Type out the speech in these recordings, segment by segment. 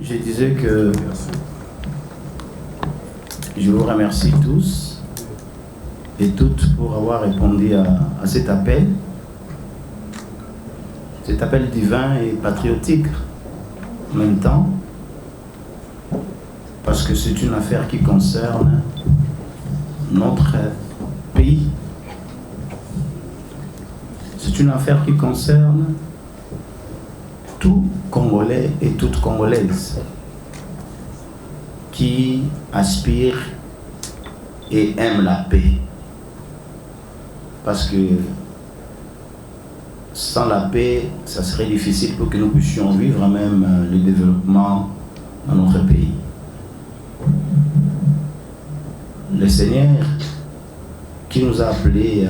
je disais que je vous remercie tous et toutes pour avoir répondu à cet appel divin et patriotique en même temps, parce que c'est une affaire qui concerne notre pays. C'est une affaire qui concerne tout Congolais et toute Congolaise qui aspire et aime la paix. Parce que sans la paix, ça serait difficile pour que nous puissions vivre même le développement dans notre pays. Le Seigneur qui nous a appelés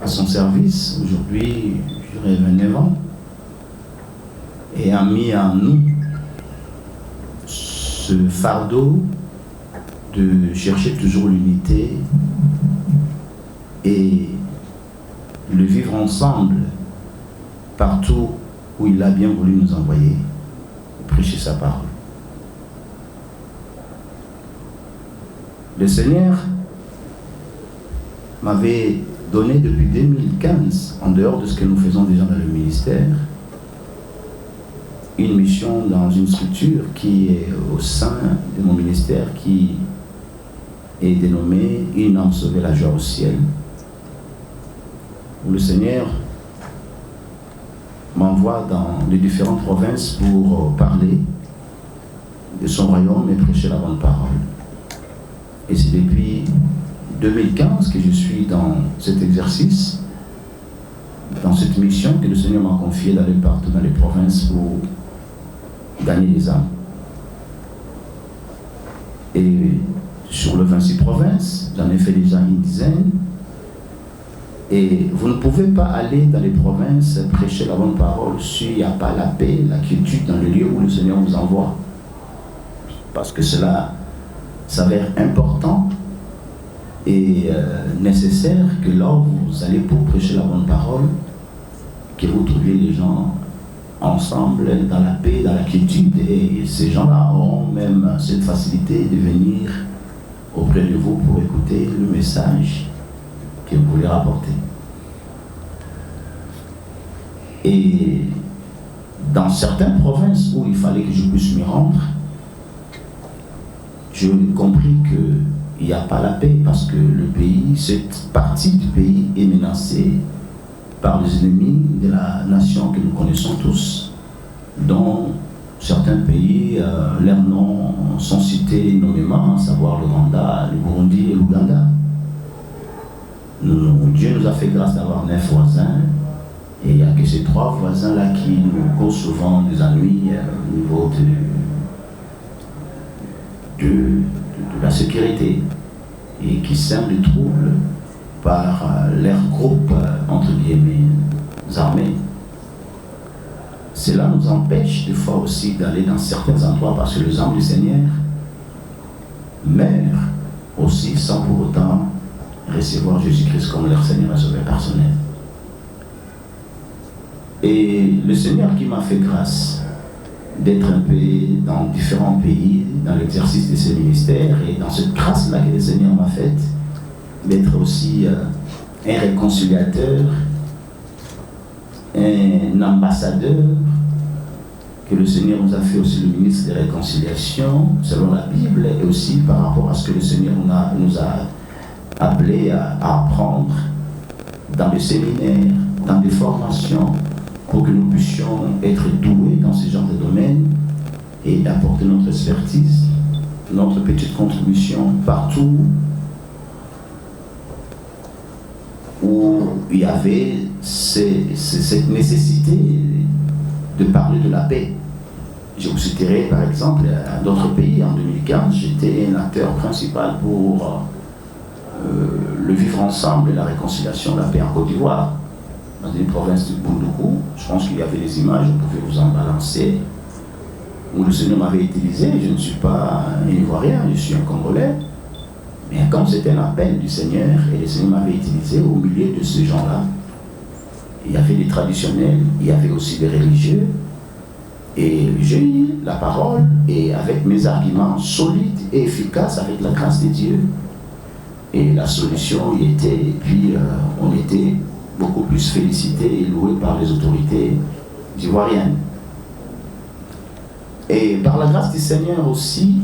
à son service, aujourd'hui, j'aurai 29 ans, et a mis en nous ce fardeau de chercher toujours l'unité et le vivre ensemble partout où il a bien voulu nous envoyer, prêcher sa parole. Le Seigneur m'avait donné depuis 2015, en dehors de ce que nous faisons déjà dans le ministère, une mission dans une structure qui est au sein de mon ministère, qui est dénommée Une âme sauvée, la joie au ciel, où le Seigneur m'envoie dans les différentes provinces pour parler de son royaume et prêcher la bonne parole. Et c'est depuis 2015 que je suis dans cet exercice, dans cette mission que le Seigneur m'a confiée d'aller partout dans les provinces pour gagner les âmes. Et sur les 26 provinces, j'en ai fait déjà une dizaine. Et vous ne pouvez pas aller dans les provinces prêcher la bonne parole s'il n'y a pas la paix, la quiétude dans le lieu où le Seigneur vous envoie. Parce que cela s'avère important et nécessaire que là où vous allez pour prêcher la bonne parole, que vous trouviez les gens ensemble dans la paix, dans la quiétude, et ces gens-là auront même cette facilité de venir auprès de vous pour écouter le message que vous voulez rapporter. Et dans certaines provinces où il fallait que je puisse m'y rendre, j'ai compris qu'il n'y a pas la paix parce que le pays, cette partie du pays est menacée par les ennemis de la nation que nous connaissons tous, dont certains pays, leurs noms sont cités nommément, à savoir le Rwanda, le Burundi et l'Ouganda. Dieu nous a fait grâce d'avoir 9 voisins, et il n'y a que ces 3 voisins-là qui nous causent souvent des ennuis au niveau de la sécurité, et qui sèment des troubles par leur groupe, entre guillemets, armés. Cela nous empêche des fois aussi d'aller dans certains endroits parce que les âmes du Seigneur meurent aussi sans pour autant recevoir Jésus-Christ comme leur Seigneur et Sauveur personnel. Et le Seigneur qui m'a fait grâce d'être un peu dans différents pays, dans l'exercice de ce ministère, et dans cette grâce-là que le Seigneur m'a faite, d'être aussi un réconciliateur, un ambassadeur, que le Seigneur nous a fait aussi le ministre de réconciliation, selon la Bible, et aussi par rapport à ce que le Seigneur nous a appelés à apprendre dans les séminaires, dans des formations, pour que nous puissions être doués dans ce genre de domaine et d'apporter notre expertise, notre petite contribution partout où il y avait cette nécessité de parler de la paix. Je vous citerai par exemple à d'autres pays. En 2015, j'étais un acteur principal pour le vivre ensemble et la réconciliation, la paix en Côte d'Ivoire, dans une province de Boundoukou. Je pense qu'il y avait des images, vous pouvez vous en balancer, où le Seigneur m'avait utilisé. Je ne suis pas un Ivoirien, je suis un Congolais. Mais comme c'était un appel du Seigneur, et le Seigneur m'avait utilisé au milieu de ces gens-là, il y avait des traditionnels, il y avait aussi des religieux, Et j'ai eu la parole, et avec mes arguments solides et efficaces, avec la grâce de Dieu, et la solution y était, et puis on était beaucoup plus félicités et loués par les autorités ivoiriennes. Et par la grâce du Seigneur aussi,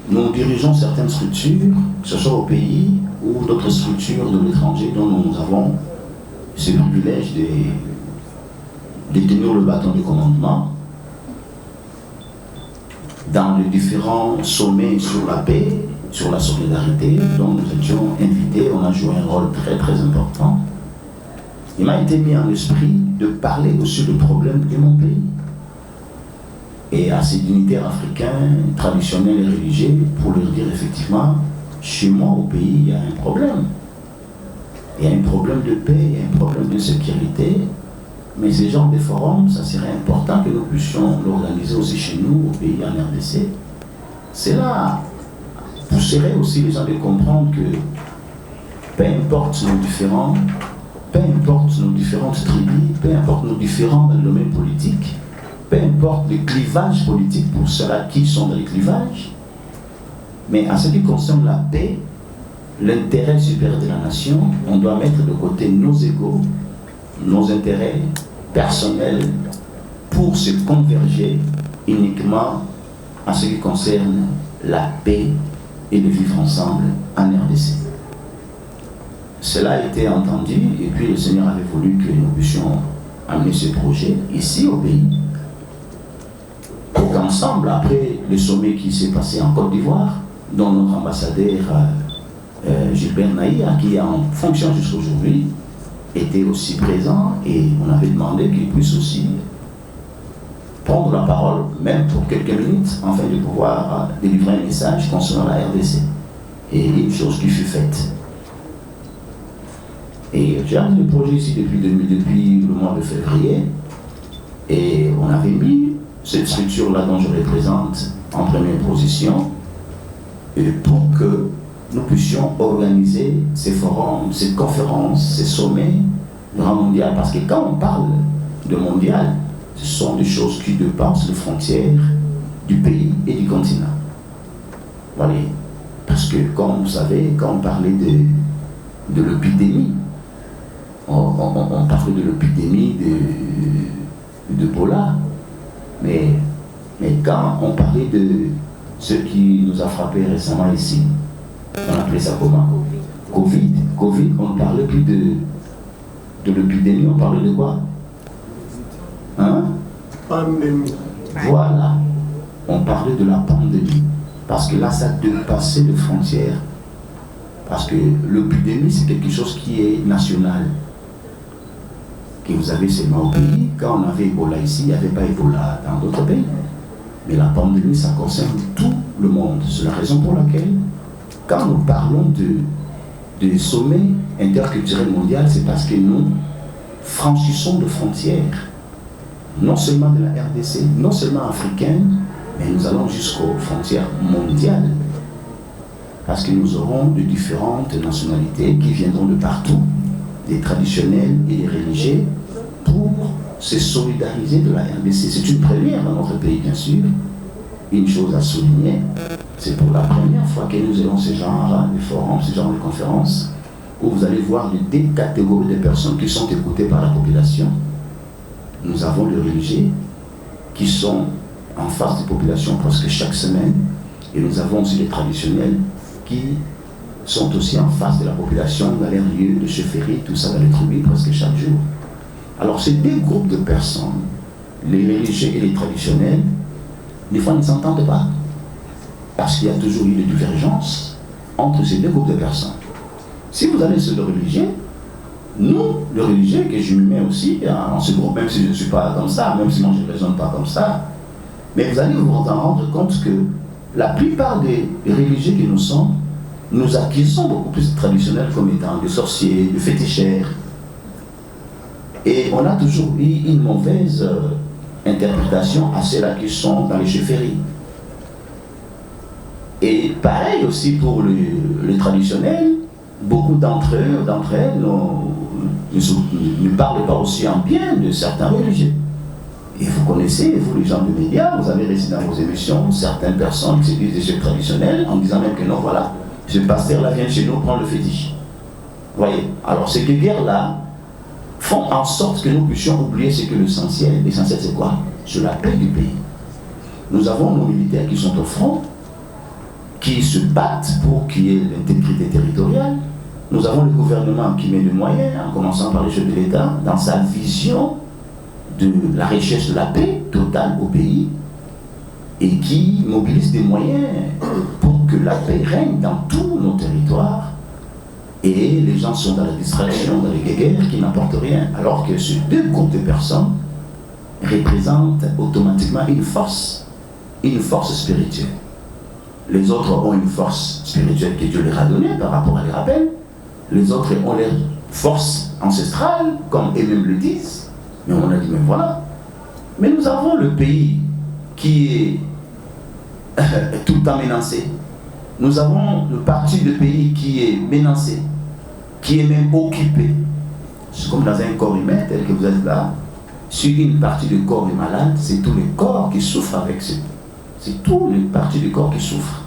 nous dirigeons certaines structures, que ce soit au pays ou d'autres structures de l'étranger dont nous avons ce privilège de tenir le bâton du commandement dans les différents sommets sur la paix, sur la solidarité dont nous étions invités. On a joué un rôle très très important. Il m'a été mis en esprit de parler aussi des problèmes de mon pays et à ces dignitaires africains traditionnels et religieux pour leur dire effectivement, chez moi au pays il y a un problème. Il y a un problème de paix, il y a un problème de sécurité. Mais ces genres de forums, ça serait important que nous puissions l'organiser aussi chez nous, au pays, en RDC. Cela pousserait aussi les gens de comprendre que peu importe nos différends, peu importe nos différentes tribus, peu importe nos différends dans le domaine politique, peu importe les clivages politiques pour ceux-là qui sont dans les clivages, mais en ce qui concerne la paix, l'intérêt supérieur de la nation, on doit mettre de côté nos égos, nos intérêts personnels pour se converger uniquement en ce qui concerne la paix et le vivre ensemble en RDC. Cela a été entendu et puis le Seigneur avait voulu que nous puissions amener ce projet ici au pays pour qu'ensemble, après le sommet qui s'est passé en Côte d'Ivoire, dont notre ambassadeur Gilbert Naïa, qui est en fonction jusqu'à aujourd'hui, était aussi présent et on avait demandé qu'il puisse aussi prendre la parole, même pour quelques minutes, afin de pouvoir délivrer un message concernant la RDC. Et une chose qui fut faite. Et j'ai amené le projet ici depuis le mois de février, et on avait mis cette structure-là dont je représente en première position, et pour que nous puissions organiser ces forums, ces conférences, ces sommets du rang mondial. Parce que quand on parle de mondial, ce sont des choses qui dépassent les frontières du pays et du continent. Voilà. Parce que, comme vous savez, quand on parlait de l'épidémie, on parlait de l'épidémie d'Ebola, mais quand on parlait de ce qui nous a frappé récemment ici, on appelait ça comment? Covid, on ne parlait plus de l'épidémie, on parlait de quoi? Hein? Pandémie. Voilà, on parlait de la pandémie. Parce que là, ça dépassait les frontières. Parce que l'épidémie, c'est quelque chose qui est national. Que vous avez seulement au pays. Quand on avait Ebola ici, il n'y avait pas Ebola dans d'autres pays. Mais la pandémie, ça concerne tout le monde. C'est la raison pour laquelle, quand nous parlons de sommet interculturel mondial, c'est parce que nous franchissons de frontières, non seulement de la RDC, non seulement africaine, mais nous allons jusqu'aux frontières mondiales. Parce que nous aurons de différentes nationalités qui viendront de partout, des traditionnels et des religieux, pour se solidariser de la RDC. C'est une première dans notre pays, bien sûr. Une chose à souligner, c'est pour la première fois que nous allons ce genre de forums, ce genre de conférences, où vous allez voir des catégories de personnes qui sont écoutées par la population. Nous avons les religieux qui sont en face des populations presque chaque semaine, et nous avons aussi les traditionnels qui sont aussi en face de la population dans les lieux de chefferie, tout ça dans les tribus presque chaque jour. Alors ces deux groupes de personnes, les religieux et les traditionnels, des fois ne s'entendent pas, parce qu'il y a toujours eu des divergences entre ces deux groupes de personnes. Si vous allez sur le religieux, nous, le religieux, que je me mets aussi dans ce groupe, même si je ne suis pas comme ça, même si moi je ne raisonne pas comme ça, mais vous allez vous en rendre compte que la plupart des religieux que nous sommes, nous acquisons beaucoup plus de traditionnels comme étant des sorciers, des féticheurs. Et on a toujours eu une mauvaise interprétation à ceux-là qui sont dans les chefferies. Et pareil aussi pour le traditionnel, beaucoup d'entre elles ne parlent pas aussi en bien de certains religieux. Et vous connaissez, vous les gens de médias, vous avez récité dans vos émissions certaines personnes qui se disent des chefs traditionnels en disant même que non, voilà, ce pasteur-là vient chez nous prendre le fétiche. Vous voyez? Alors ces deux guerres-là font en sorte que nous puissions oublier ce que l'essentiel. L'essentiel c'est quoi? C'est la paix du pays. Nous avons nos militaires qui sont au front, qui se battent pour qu'il y ait l'intégrité territoriale. Nous avons le gouvernement qui met des moyens, en commençant par les chefs de l'État, dans sa vision de la recherche de la paix totale au pays et qui mobilise des moyens pour que la paix règne dans tous nos territoires. Et les gens sont dans la distraction, dans les guerres qui n'apportent rien, alors que ces deux groupes de personnes représentent automatiquement une force spirituelle. Les autres ont une force spirituelle que Dieu leur a donnée par rapport à les rappels. Les autres ont leur force ancestrale, comme eux-mêmes le disent. Mais on a dit, mais voilà. Mais nous avons le pays qui est tout le temps menacé. Nous avons le parti du pays qui est menacé, qui est même occupé. C'est comme dans un corps humain, tel que vous êtes là. Si une partie du corps est malade, c'est tout le corps qui souffre avec ce. C'est tout les parties du corps qui souffrent.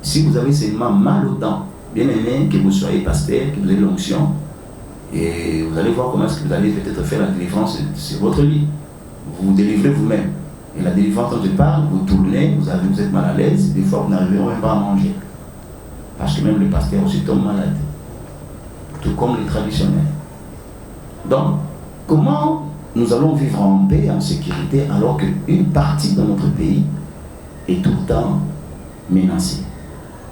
Si vous avez seulement mal aux dents, bien aimé, que vous soyez pasteur, que vous ayez l'onction, et vous allez voir comment est-ce que vous allez peut-être faire la délivrance sur votre lit. Vous vous délivrez vous-même. Et la délivrance dont je parle, vous tournez, vous êtes mal à l'aise, des fois vous n'arrivez même pas à manger. Parce que même le pasteur aussi tombe malade. Tout comme les traditionnels. Donc, comment nous allons vivre en paix, en sécurité, alors qu'une partie de notre pays est tout le temps menacée?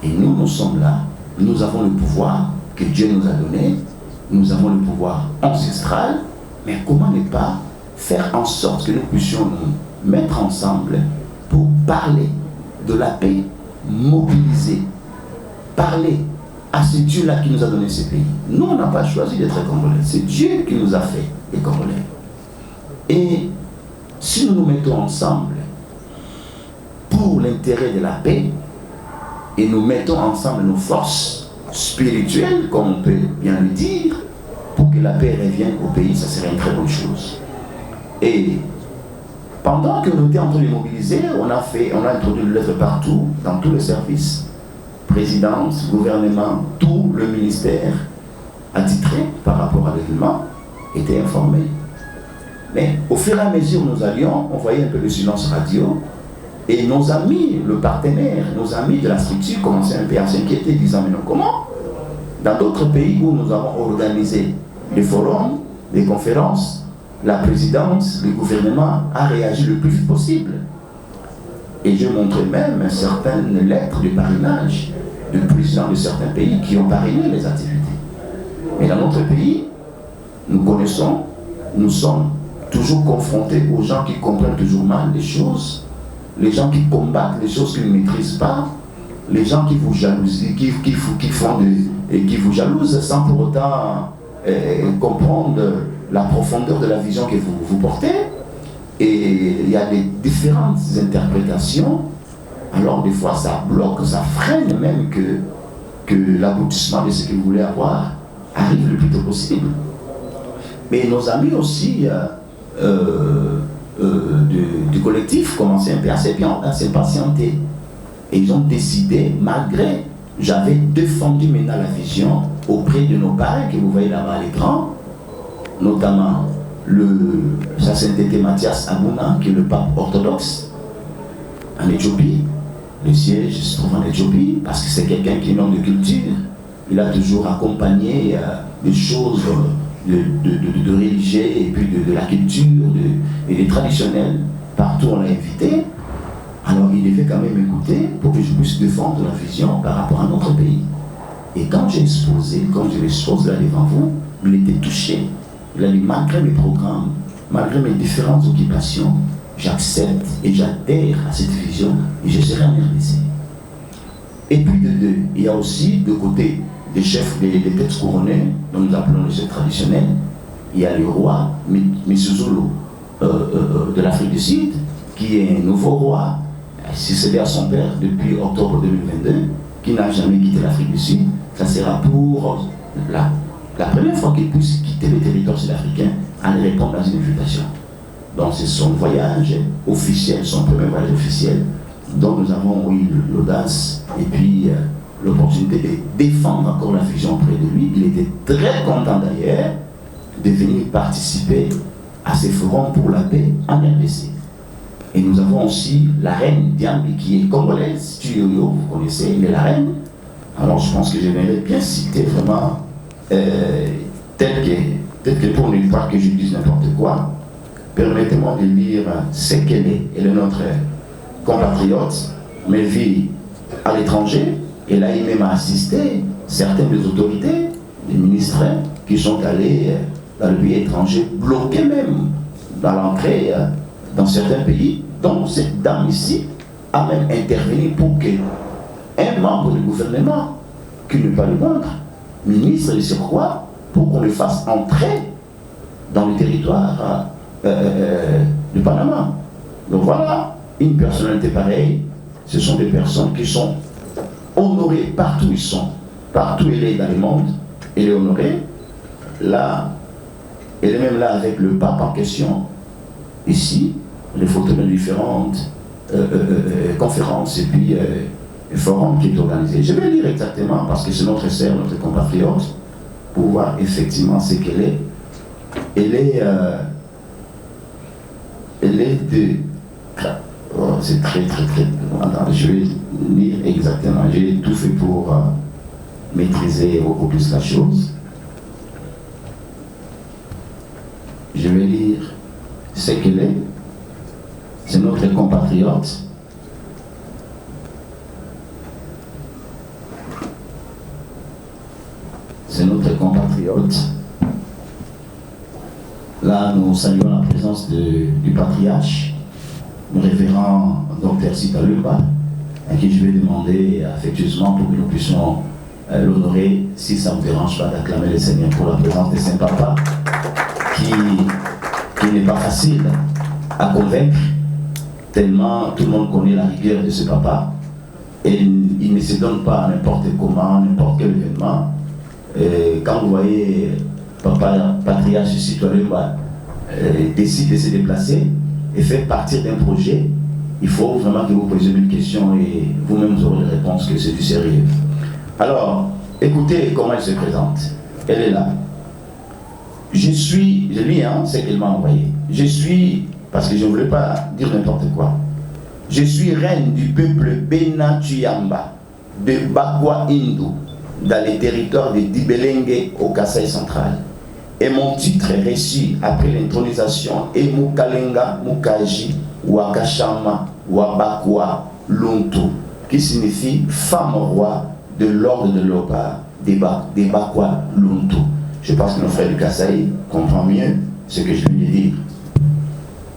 Et nous, nous sommes là, nous avons le pouvoir que Dieu nous a donné, nous avons le pouvoir ancestral, mais comment ne pas faire en sorte que nous puissions nous mettre ensemble pour parler de la paix, mobiliser, parler à ce Dieu-là qui nous a donné ce pays. Nous, on n'a pas choisi d'être Congolais, c'est Dieu qui nous a fait les Congolais. Et si nous nous mettons ensemble pour l'intérêt de la paix, et nous mettons ensemble nos forces spirituelles, comme on peut bien le dire, pour que la paix revienne au pays, ça serait une très bonne chose. Et pendant que nous étions en train de mobiliser, on a introduit le lettre partout, dans tous les services, présidence, gouvernement, tout le ministère attitré par rapport à l'événement était informé. Mais au fur et à mesure où nous allions, on voyait un peu le silence radio, et nos amis, le partenaire, nos amis de la structure commençaient un peu à s'inquiéter, disant mais non, comment? Dans d'autres pays où nous avons organisé des forums, des conférences, la présidence, le gouvernement a réagi le plus vite possible. Et je montrais même certaines lettres de parrainage de présidents de certains pays qui ont parrainé les activités. Mais dans notre pays, nous connaissons, nous sommes toujours confrontés aux gens qui comprennent toujours mal les choses, les gens qui combattent les choses qu'ils ne maîtrisent pas, les gens qui vous jalousent, qui vous jalousent sans pour autant comprendre la profondeur de la vision que vous portez. Et il y a des différentes interprétations. Alors des fois ça bloque, ça freine même que l'aboutissement de ce que vous voulez avoir arrive le plus tôt possible. Mais nos amis aussi du collectif commençaient un peu à s'impatienter. Et ils ont décidé, malgré, j'avais défendu maintenant la vision auprès de nos parents que vous voyez là-bas à l'écran, notamment sa sainteté Mathias Abouna, qui est le pape orthodoxe en Éthiopie. Le siège se trouve en Éthiopie parce que c'est quelqu'un qui est un homme de culture. Il a toujours accompagné des choses de religieux et puis de la culture et des traditionnels. Partout on l'a invité. Alors il devait quand même écouter pour que je puisse défendre la vision par rapport à notre pays. Et quand j'ai exposé, comme je l'expose là devant vous, il était touché. Il a dit, malgré mes programmes, malgré mes différentes occupations, j'accepte et j'adhère à cette vision et je serai en RDC. Et puis il y a aussi de côté des chefs, des têtes couronnées, dont nous appelons les chefs traditionnels, il y a le roi Misuzulu de l'Afrique du Sud, qui est un nouveau roi, succédé à son père depuis octobre 2022, qui n'a jamais quitté l'Afrique du Sud. Ça sera pour la première fois qu'il puisse quitter le territoire sud-africain en répondant à une invitation. Donc c'est son voyage officiel, son premier voyage officiel. Donc nous avons eu l'audace et puis l'opportunité de défendre encore la fusion auprès de lui. Il était très content d'ailleurs de venir participer à ces forums pour la paix en RDC. Et nous avons aussi la reine Diambi qui est congolaise, Tuyoyo, vous connaissez, elle est la reine. Alors je pense que je vais bien citer vraiment, tel que pour ne pas que je dise n'importe quoi, permettez-moi de lire ce qu'elle est. Elle est notre compatriote, mais vit à l'étranger. Elle a même assisté certaines des autorités, des ministres qui sont allés dans le pays étranger, bloqués même dans l'entrée dans certains pays. Donc cette dame ici a même intervenu pour qu'un membre du gouvernement, qui n'est pas le nôtre, ministre de surcroît, pour qu'on le fasse entrer dans le territoire du Panama. Donc voilà, une personnalité pareille, ce sont des personnes qui sont honorées partout où ils sont, partout où elle est dans le monde, elle est honorée. Là, elle est même là avec le pape en question, ici, les photos de différentes conférences et puis forums qui est organisé. Je vais lire exactement parce que c'est notre sœur, notre compatriote, pour voir effectivement ce qu'elle est. Elle est de... Oh, c'est très... Attends, je vais lire exactement. J'ai tout fait pour maîtriser beaucoup plus la chose. Je vais lire ce qu'elle est. C'est notre compatriote. C'est notre compatriote. Là, nous saluons la présence du patriarche, le révérend Dr Sitalumba, à qui je vais demander affectueusement pour que nous puissions l'honorer, si ça ne vous dérange pas, d'acclamer le Seigneur pour la présence de Saint-Papa, qui n'est pas facile à convaincre, tellement tout le monde connaît la rigueur de ce papa, et il ne se donne pas n'importe comment, n'importe quel événement. Quand vous voyez Papa Patriarche Citoyen décide de se déplacer et fait partir d'un projet, il faut vraiment que vous posiez une question et vous-même vous aurez la réponse que c'est du sérieux. Alors, écoutez comment elle se présente. Elle est là. Je lis ce qu'elle m'a envoyé. Je suis, parce que je ne voulais pas dire n'importe quoi, je suis reine du peuple Bena Tuyamba de Bakwa Indu, dans les territoires de Dibelenge au Kasaï central. Et mon titre est reçu après l'intronisation est Mukalenga Mukaji Wakashama Wabakwa Luntu, qui signifie femme roi de l'ordre de l'Oba des Bakwa Luntu. Je pense que nos frères du Kasaï comprennent mieux ce que je viens de dire.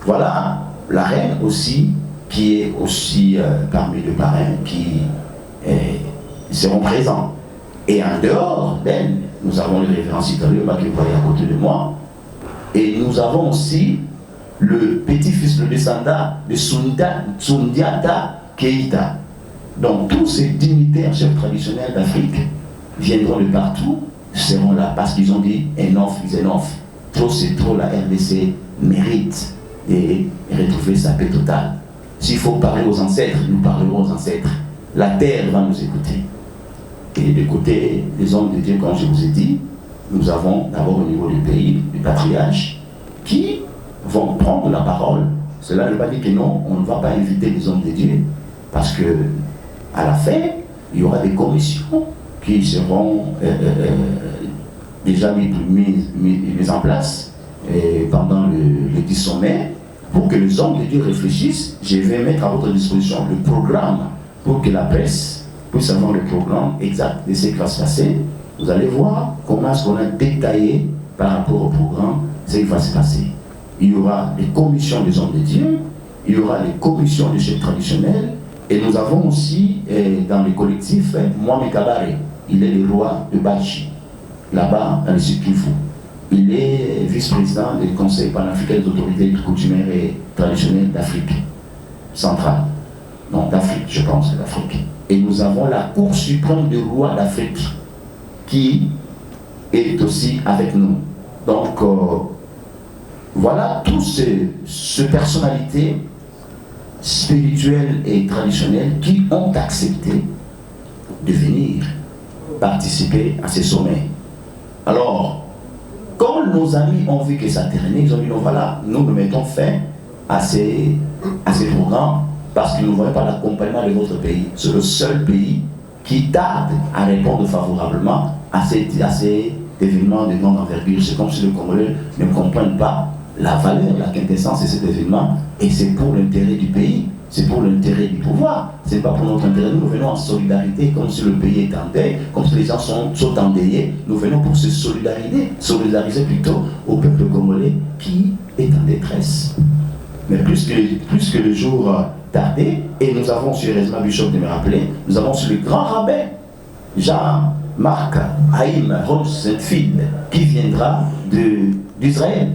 Voilà la reine aussi, qui est aussi parmi les parrains qui seront présents. Et en dehors d'elle, nous avons le révérend Sitalumba qui est à côté de moi. Et nous avons aussi le petit-fils, le descendant de Sundiata Keita. Donc tous ces dignitaires chefs traditionnels d'Afrique viendront de partout, seront là parce qu'ils ont dit enough is enough. Trop c'est trop, la RDC mérite de retrouver sa paix totale. S'il faut parler aux ancêtres, nous parlerons aux ancêtres. La terre va nous écouter. Et de côté des hommes de Dieu, comme je vous ai dit, nous avons d'abord au niveau du pays, du patriarche, qui vont prendre la parole. Cela ne veut pas dire que non, on ne va pas inviter les hommes de Dieu, parce que à la fin, il y aura des commissions qui seront déjà mises en place pendant le 10 sommet, pour que les hommes de Dieu réfléchissent. Je vais mettre à votre disposition le programme pour que la presse puisse avoir le programme exact de ce qui va se passer. Vous allez voir comment est-ce qu'on a détaillé par rapport au programme ce qui va se passer. Il y aura les commissions des hommes de Dieu, il y aura les commissions des chefs traditionnels, et nous avons aussi dans les collectifs Mohamed Kabare, il est le roi de Bachi, là-bas dans le Sud Kivu. Il est vice-président du Conseil panafricain des autorités coutumières et traditionnelles d'Afrique centrale. Non, d'Afrique, je pense, d'Afrique. Et nous avons la Cour suprême du roi d'Afrique qui est aussi avec nous. Donc, Voilà toutes ces personnalités spirituelles et traditionnelles qui ont accepté de venir participer à ces sommets. Alors, quand nos amis ont vu que ça terminait, ils ont dit non, voilà, nous mettons fin à ces programmes parce qu'ils ne voyaient pas l'accompagnement de votre pays. C'est le seul pays qui tarde à répondre favorablement à ces événements de grande envergure. C'est comme si les Congolais ne comprennent pas la valeur, la quintessence de cet événement, et c'est pour l'intérêt du pays, c'est pour l'intérêt du pouvoir, c'est pas pour notre intérêt. Nous venons en solidarité, comme si le pays est en deuil, comme si les gens sont endeuillés. Nous venons pour se solidariser plutôt au peuple congolais qui est en détresse. Mais plus que le jour tardé, et nous avons sur Erasma Bishop de me rappeler, nous avons sur le grand rabbin Jean-Marc Haïm Rosenfield qui viendra d'Israël.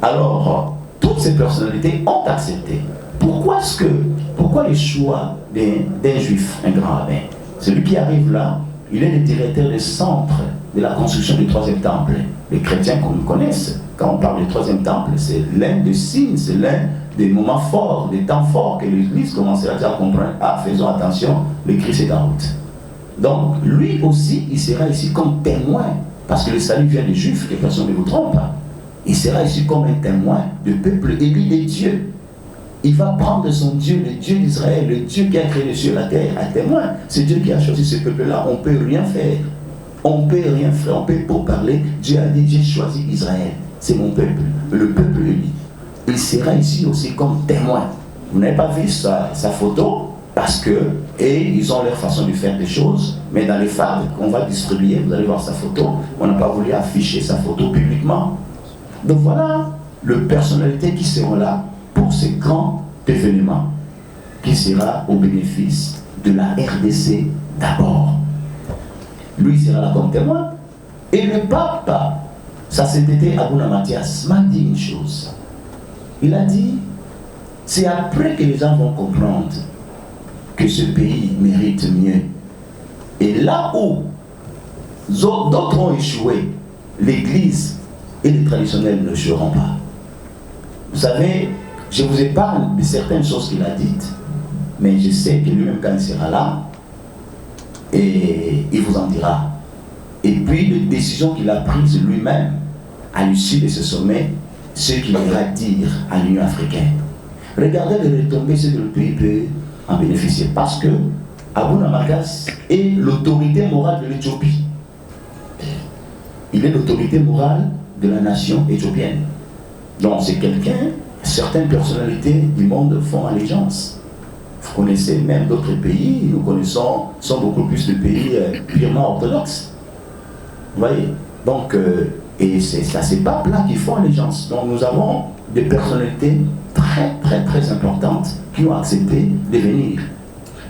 Alors, toutes ces personnalités ont accepté. Pourquoi le choix d'un juif, un grand rabbin? Celui qui arrive là, il est le directeur du centre de la construction du troisième temple. Les chrétiens qu'on nous connaisse, quand on parle du troisième temple, c'est l'un des signes, c'est l'un des moments forts, des temps forts que l'Église commencera à comprendre. Ah, faisons attention, le Christ est en route. Donc, lui aussi, il sera ici comme témoin, parce que le salut vient des Juifs, que personne ne vous trompe. Il sera ici comme un témoin du peuple élu des dieux. Il va prendre son Dieu, le Dieu d'Israël, le Dieu qui a créé les cieux et la terre, à témoin. C'est Dieu qui a choisi ce peuple-là. On ne peut rien faire. On ne peut rien faire. On peut pas parler. Dieu a dit, j'ai choisi Israël. C'est mon peuple, le peuple élu. Il sera ici aussi comme témoin. Vous n'avez pas vu sa photo parce que, et ils ont leur façon de faire des choses, mais dans les fables qu'on va distribuer, vous allez voir sa photo. On n'a pas voulu afficher sa photo publiquement. Donc voilà les personnalités qui seront là pour ces grands événements, qui sera au bénéfice de la RDC d'abord. Lui sera là comme témoin. Et le pape, ça c'était Abuna Mathias, m'a dit une chose. Il a dit, c'est après que les gens vont comprendre que ce pays mérite mieux. Et là où d'autres ont échoué, l'Église et les traditionnels ne échoueront pas. Vous savez, je vous épargne de certaines choses qu'il a dites, mais je sais que lui-même, quand il sera là, et il vous en dira. Et puis, les décisions qu'il a prises lui-même à l'issue de ce sommet, ce qu'il ira dire à l'Union africaine. Regardez les retombées, ce que le pays peut en bénéficier. Parce que Abuna Mathias est l'autorité morale de l'Éthiopie. Il est l'autorité morale de la nation éthiopienne. Donc c'est quelqu'un, certaines personnalités du monde font allégeance. Vous connaissez même d'autres pays, nous connaissons, sont beaucoup plus de pays purement orthodoxes. Vous voyez? Donc, et c'est à ces papes-là qui font allégeance. Donc nous avons des personnalités très très très importantes qui ont accepté de venir.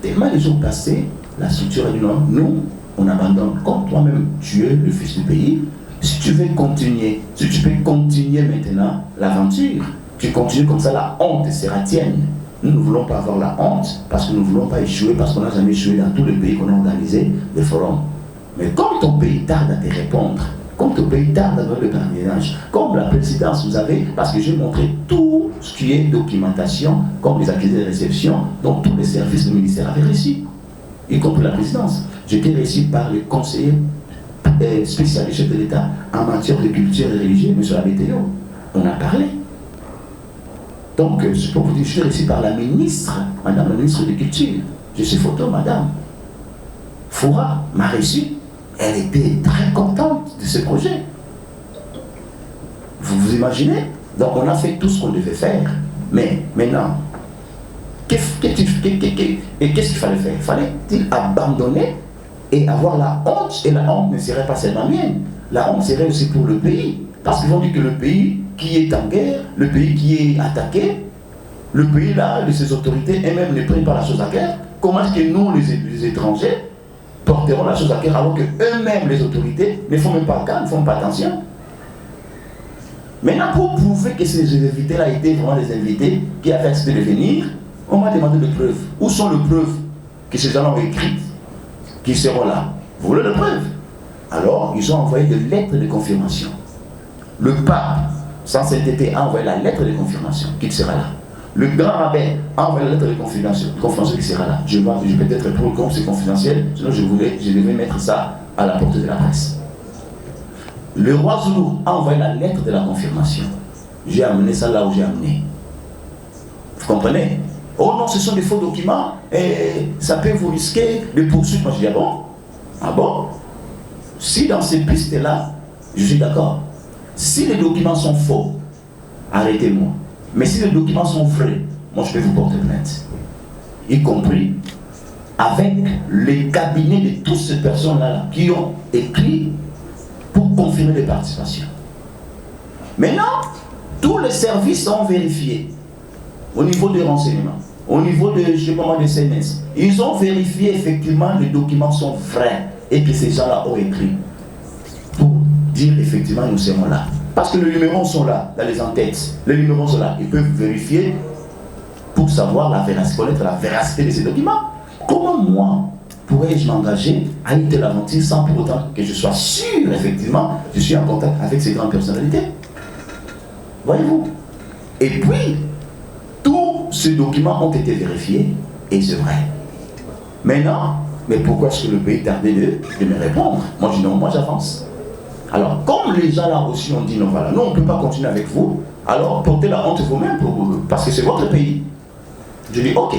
Tellement les jours passés, la structure a dit non, nous, on abandonne. Comme toi-même, tu es le fils du pays. Si tu veux continuer, si tu peux continuer maintenant l'aventure, tu continues comme ça, la honte sera tienne. Nous ne voulons pas avoir la honte parce que nous ne voulons pas échouer, parce qu'on n'a jamais échoué dans tous les pays qu'on a organisé des forums. Mais comme ton pays tarde à te répondre, comme ton pays tarde à donner le parrainage, comme la présidence vous avez, parce que j'ai montré tout ce qui est documentation, comme les accusés de réception, dont tous les services du ministère avaient reçu, y compris la présidence. J'étais reçu par les conseillers spécialistes chefs de l'État en matière de culture et religion, M. Abeteo. On a parlé. Donc, je peux vous dire, je suis reçu par la ministre, madame la ministre de Culture. Je suis photo, madame. Foura m'a reçu. Elle était très contente de ce projet. Vous vous imaginez? Donc, on a fait tout ce qu'on devait faire. Mais maintenant, qu'est-ce qu'il fallait faire? Fallait-il abandonner et avoir la honte? Et la honte ne serait pas seulement mienne. La honte serait aussi pour le pays. Parce qu'ils vont dire que le pays qui est en guerre, le pays qui est attaqué, le pays là, de ses autorités, eux-mêmes ne prennent pas la chose à cœur. Comment est-ce que nous, les étrangers, porteront la chose à cœur alors que eux-mêmes, les autorités, ne font même pas cas, ne font pas attention? Maintenant, pour prouver que ces invités-là étaient vraiment des invités qui avaient accepté de venir, on m'a demandé des preuves. Où sont les preuves que ces gens ont écrites, qui seront là? Vous voulez les preuves? Alors, ils ont envoyé des lettres de confirmation. Le pape, sans sainteté, a envoyé la lettre de confirmation, qu'il sera là. Le grand rabbin a envoyé la lettre de confirmation qui sera là. Je vais peut-être pour comme c'est confidentiel, sinon je devais mettre ça à la portée de la presse. Le roi Zoulou a envoyé la lettre de la confirmation. J'ai amené ça là où j'ai amené. Vous comprenez? Oh non, ce sont des faux documents et ça peut vous risquer de poursuivre. Moi je dis ah bon? Ah bon? Si dans ces pistes-là, je suis d'accord. Si les documents sont faux, arrêtez-moi. Mais si les documents sont vrais, moi je peux vous porter plainte. Y compris avec les cabinets de toutes ces personnes-là qui ont écrit pour confirmer les participations. Maintenant, tous les services sont vérifiés au niveau des renseignements, au niveau de, je sais pas moi, des CNS. Ils ont vérifié effectivement que les documents sont vrais et que ces gens-là ont écrit pour dire effectivement nous serons là. Parce que les numéros sont là, dans les entêtes. Les numéros sont là. Ils peuvent vérifier pour savoir la véracité, connaître la véracité de ces documents. Comment moi pourrais-je m'engager à une telle aventure sans pour autant que je sois sûr, effectivement, je suis en contact avec ces grandes personnalités? Voyez-vous? Et puis, tous ces documents ont été vérifiés et c'est vrai. Maintenant, mais pourquoi est-ce que le pays tardait de me répondre? Moi, je dis non, moi j'avance. Alors, comme les gens là aussi ont dit non, voilà, nous on ne peut pas continuer avec vous, alors portez la honte vous-même parce que c'est votre pays. Je dis ok.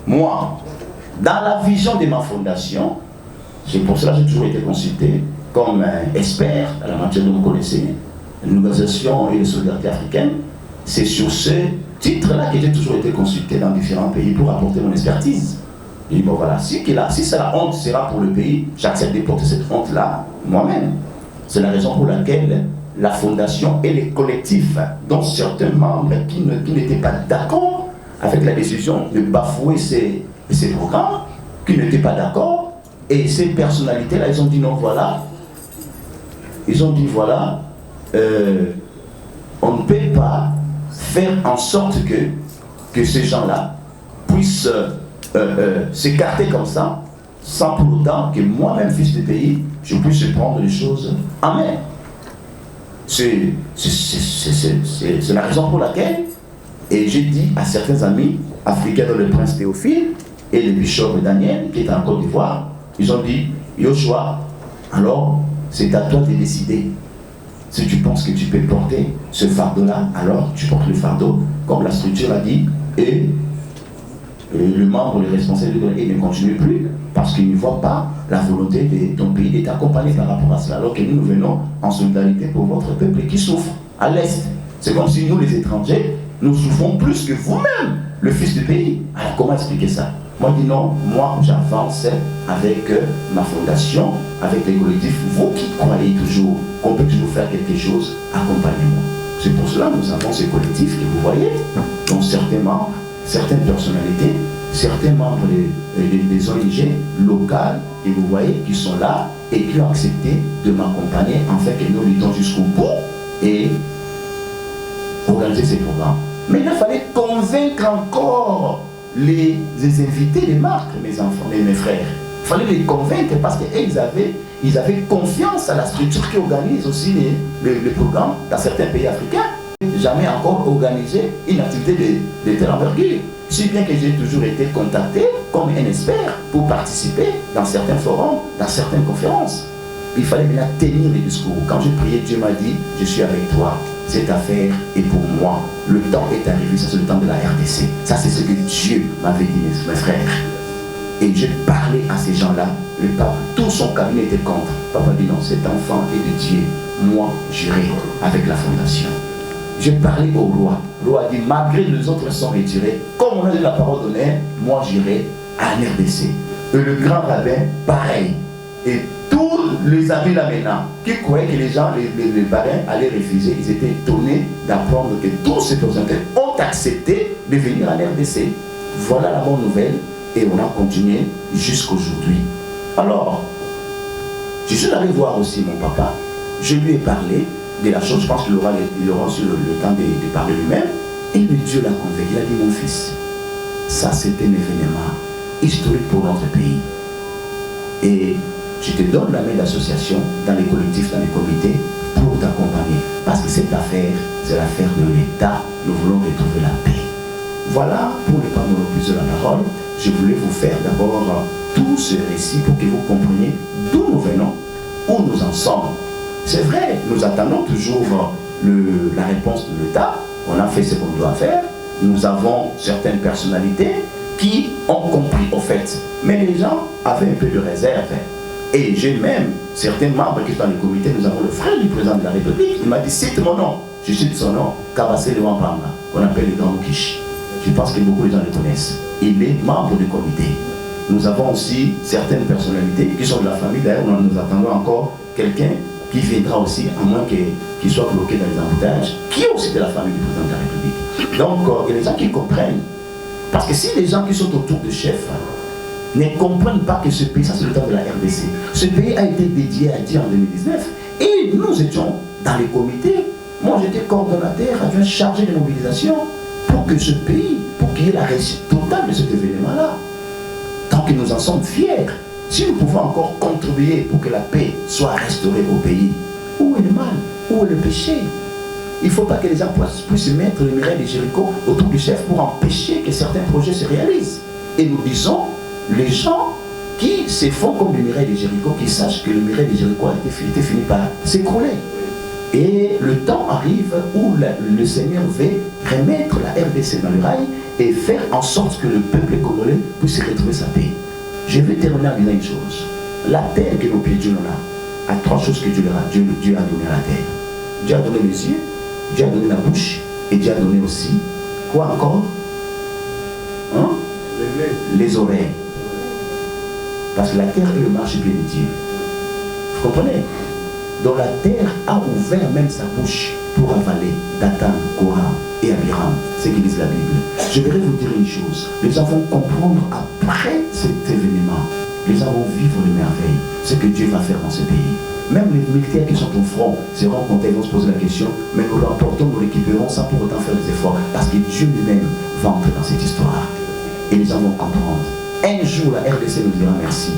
Moi, dans la vision de ma fondation, c'est pour cela que j'ai toujours été consulté comme expert à la matière dont vous connaissez, l'organisation et la solidarité africaine. C'est sur ce titre-là que j'ai toujours été consulté dans différents pays pour apporter mon expertise. Je dis bon voilà, si c'est la honte sera pour le pays, j'accepte de porter cette honte-là moi-même. C'est la raison pour laquelle la fondation et les collectifs, dont certains membres qui n'étaient pas d'accord avec la décision de bafouer ces programmes, qui n'étaient pas d'accord, et ces personnalités-là, ils ont dit non, voilà, on ne peut pas faire en sorte que ces gens-là puissent s'écarter comme ça, sans pour autant que moi-même, fils de pays, je puisse prendre les choses en main. C'est la raison pour laquelle, et j'ai dit à certains amis africains, dont le prince Théophile et le bishop Daniel, qui est en Côte d'Ivoire, ils ont dit, Yoshua, alors c'est à toi de décider. Si tu penses que tu peux porter ce fardeau-là, alors tu portes le fardeau, comme la structure a dit, et le membre, le responsable ne continue plus, parce qu'il ne voit pas la volonté de ton pays d'être accompagné par rapport à cela, alors que nous venons en solidarité pour votre peuple qui souffre à l'Est. C'est comme si nous, les étrangers, nous souffrons plus que vous-même, le fils du pays. Alors comment expliquer ça? Moi, je dis non, moi j'avance avec ma fondation, avec les collectifs. Vous qui croyez toujours qu'on peut toujours faire quelque chose, accompagnez-moi. C'est pour cela que nous avons ces collectifs que vous voyez, dont certains membres, certaines personnalités, certains membres des ONG locales que vous voyez qui sont là et qui ont accepté de m'accompagner afin que nous luttons jusqu'au bout et organiser ces programmes. Mais il fallait convaincre encore les invités des marques, mes enfants, mes frères. Il fallait les convaincre parce qu'ils avaient confiance à la structure qui organise aussi les programmes dans certains pays africains. Jamais encore organisé une activité de telle envergure. Si bien que j'ai toujours été contacté comme un expert pour participer dans certains forums, dans certaines conférences. Il fallait maintenant tenir les discours. Quand j'ai prié, Dieu m'a dit, je suis avec toi. Cette affaire est pour moi. Le temps est arrivé, ça c'est le temps de la RDC. Ça c'est ce que Dieu m'avait dit, mes frères. Et j'ai parlé à ces gens-là. Le pape, tout son cabinet était contre. Papa dit non, cet enfant est de Dieu. Moi, j'irai avec la fondation. J'ai parlé au roi. Le roi a dit, malgré les autres sont retirés, comme on a dit la parole d'honneur, moi j'irai à RDC. Et le grand rabbin, pareil. Et tous les amis là maintenant, qui croyaient que les gens, les parrains allaient refuser, ils étaient étonnés d'apprendre que tous ces personnes ont accepté de venir à RDC. Voilà la bonne nouvelle et on a continué jusqu'aujourd'hui. Alors, je suis allé voir aussi mon papa, je lui ai parlé de la chose, je pense qu'il aura aussi le temps de parler lui-même, et le Dieu l'a convaincu, il a dit mon fils, ça c'est un événement historique pour notre pays. Et je te donne la main d'association dans les collectifs, dans les comités, pour t'accompagner. Parce que cette affaire, c'est l'affaire de l'État. Nous voulons retrouver la paix. Voilà, pour ne pas monopoliser la parole, je voulais vous faire d'abord tout ce récit pour que vous compreniez d'où nous venons, où nous en sommes. C'est vrai, nous attendons toujours la réponse de l'État. On a fait ce qu'on doit faire. Nous avons certaines personnalités qui ont compris au fait. Mais les gens avaient un peu de réserve. Et j'ai même certains membres qui sont dans le comité. Nous avons le frère du président de la République. Il m'a dit, cite mon nom. Je cite son nom, Kabassé de Wampanga, qu'on appelle le Grand Kish. Je pense que beaucoup de gens le connaissent. Il est membre du comité. Nous avons aussi certaines personnalités qui sont de la famille. D'ailleurs, nous attendons encore quelqu'un qui viendra aussi, à moins qu'il soit bloqué dans les embouteillages, qui est aussi de la famille du président de la République. Donc, il y a des gens qui comprennent. Parce que si les gens qui sont autour du chef ne comprennent pas que ce pays, ça c'est le temps de la RDC, ce pays a été dédié à Dieu en 2019, et nous étions dans les comités. Moi, j'étais coordonnateur, adjoint chargé de mobilisation pour que ce pays, pour qu'il y ait la réussite totale de cet événement-là. Tant que nous en sommes fiers, si nous pouvons encore contribuer pour que la paix soit restaurée au pays, où est le mal? Où est le péché? Il ne faut pas que les gens puissent mettre le muraille de Jéricho autour du chef pour empêcher que certains projets se réalisent. Et nous disons, les gens qui se font comme le muraille de Jéricho, qui sachent que le muraille de Jéricho a été fini par s'écrouler. Et le temps arrive où le Seigneur veut remettre la RDC dans le rail et faire en sorte que le peuple congolais puisse retrouver sa paix. Je vais terminer en disant une chose. La terre que nos pieds Dieu a trois choses que Dieu a donné à la terre. Dieu a donné les yeux, Dieu a donné la bouche, et Dieu a donné aussi, quoi encore? Hein? Les oreilles. Parce que la terre est le marchepied de Dieu. Vous comprenez? Donc la terre a ouvert même sa bouche pour avaler Dathan, Korah et Abiram, ce qui disent la Bible. Je voudrais vous dire une chose. Les gens vont comprendre après cet événement. Les gens vont vivre de merveilles. Ce que Dieu va faire dans ce pays. Même les militaires qui sont au front seront contents, ils vont se poser la question, mais nous l'emportons, nous l'équiperons sans pour autant faire des efforts. Parce que Dieu lui-même va entrer dans cette histoire. Et les gens vont comprendre. Un jour, la RDC nous dira merci.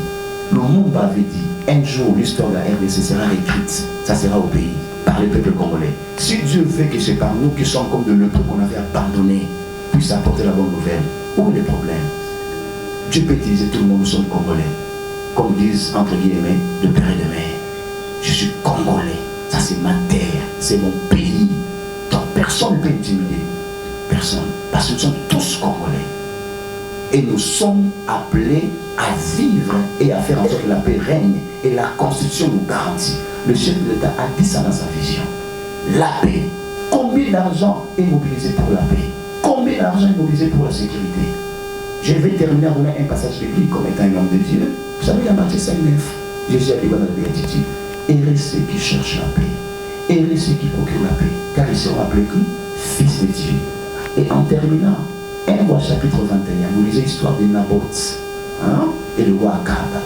Le monde avait dit, un jour, l'histoire de la RDC sera écrite. Ça sera au pays, par le peuple congolais. Si Dieu veut que c'est par nous qui sommes comme de lépreux qu'on avait abandonné, puisse apporter la bonne nouvelle, où est le problème? Dieu peut utiliser tout le monde, nous sommes congolais. Comme disent, entre guillemets, de père et de mère. Je suis congolais. Ça, c'est ma terre. C'est mon pays. Donc, personne ne peut intimider. Personne. Parce que nous sommes tous congolais. Et nous sommes appelés à vivre et à faire en sorte que la paix règne. Et la Constitution nous garantit. Le chef de l'État a dit ça dans sa vision. La paix. Combien d'argent est mobilisé pour la paix? Combien d'argent est mobilisé pour la sécurité? Je vais terminer en donnant un passage biblique comme étant un homme de Dieu. Vous savez, dans Matthieu 5, 9, Jésus a dit dans la béatitude, errez ceux qui cherchent la paix. Errez ceux qui procurent la paix. Car ils seront appelés qui? Fils de Dieu. Et en terminant, 1 roi chapitre 21, vous lisez l'histoire de Naboth et le roi Akab.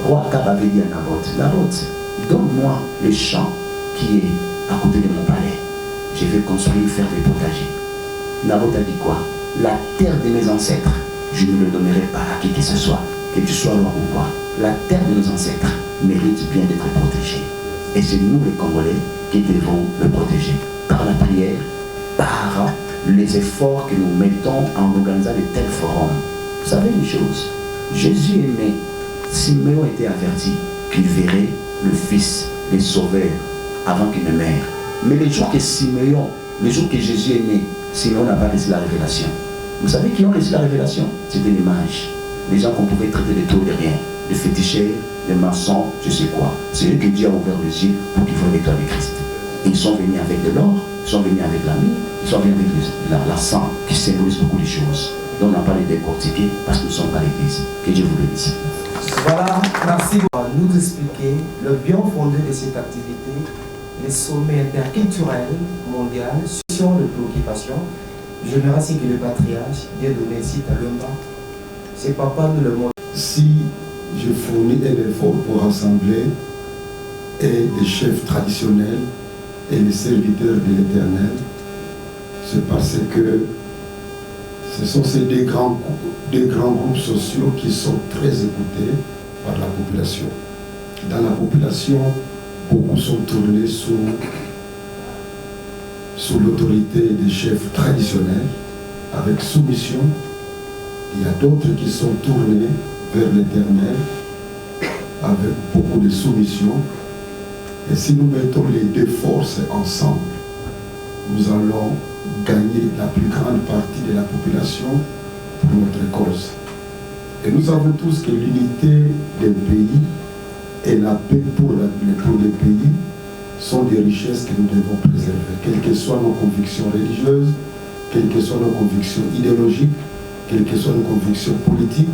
Le roi Akab avait dit à Naboth, Naboth, donne-moi le champ qui est à côté de mon palais. Je vais construire, faire des potagers. Naboth a dit quoi? La terre de mes ancêtres, je ne le donnerai pas à qui que ce soit, que tu sois roi ou quoi. La terre de nos ancêtres mérite bien d'être protégée. Et c'est nous les Congolais qui devons le protéger. Par la prière, par les efforts que nous mettons en organisant de tels forums. Vous savez une chose, Jésus est né, Simeon était averti qu'il verrait le Fils, le Sauveur, avant qu'il ne meure. Mais le jour que Simeon, le jour que Jésus est né, Simeon n'a pas reçu la révélation. Vous savez qui ont reçu la révélation? C'était les mages. Les gens qu'on pouvait traiter de tout et de rien. Les féticheurs, les maçons, je sais quoi. C'est eux que Dieu a ouvert les yeux pour qu'ils voient l'étoile de Christ. Et ils sont venus avec de l'or, ils sont venus avec la mine, ils sont venus avec la sang qui symbolise beaucoup de choses. Donc on n'a pas les décortiquer parce que nous ne sommes pas l'église. Que Dieu vous bénisse. Voilà, merci pour nous expliquer le bien fondé de cette activité, les sommets interculturels mondiaux, sur de préoccupation. Je me rassure que le patriarche vient donner ici à Lumba. C'est papa nous le monde. Si je fournis un effort pour rassembler et les chefs traditionnels et les serviteurs de l'Éternel, c'est parce que ce sont ces deux grands groupes sociaux qui sont très écoutés par la population. Dans la population, beaucoup sont tournés sous l'autorité des chefs traditionnels, avec soumission. Il y a d'autres qui sont tournés vers l'Éternel, avec beaucoup de soumission. Et si nous mettons les deux forces ensemble, nous allons gagner la plus grande partie de la population pour notre cause. Et nous savons tous que l'unité des pays et la paix pour les pays sont des richesses que nous devons préserver, quelles que soient nos convictions religieuses, quelles que soient nos convictions idéologiques, quelles que soient nos convictions politiques,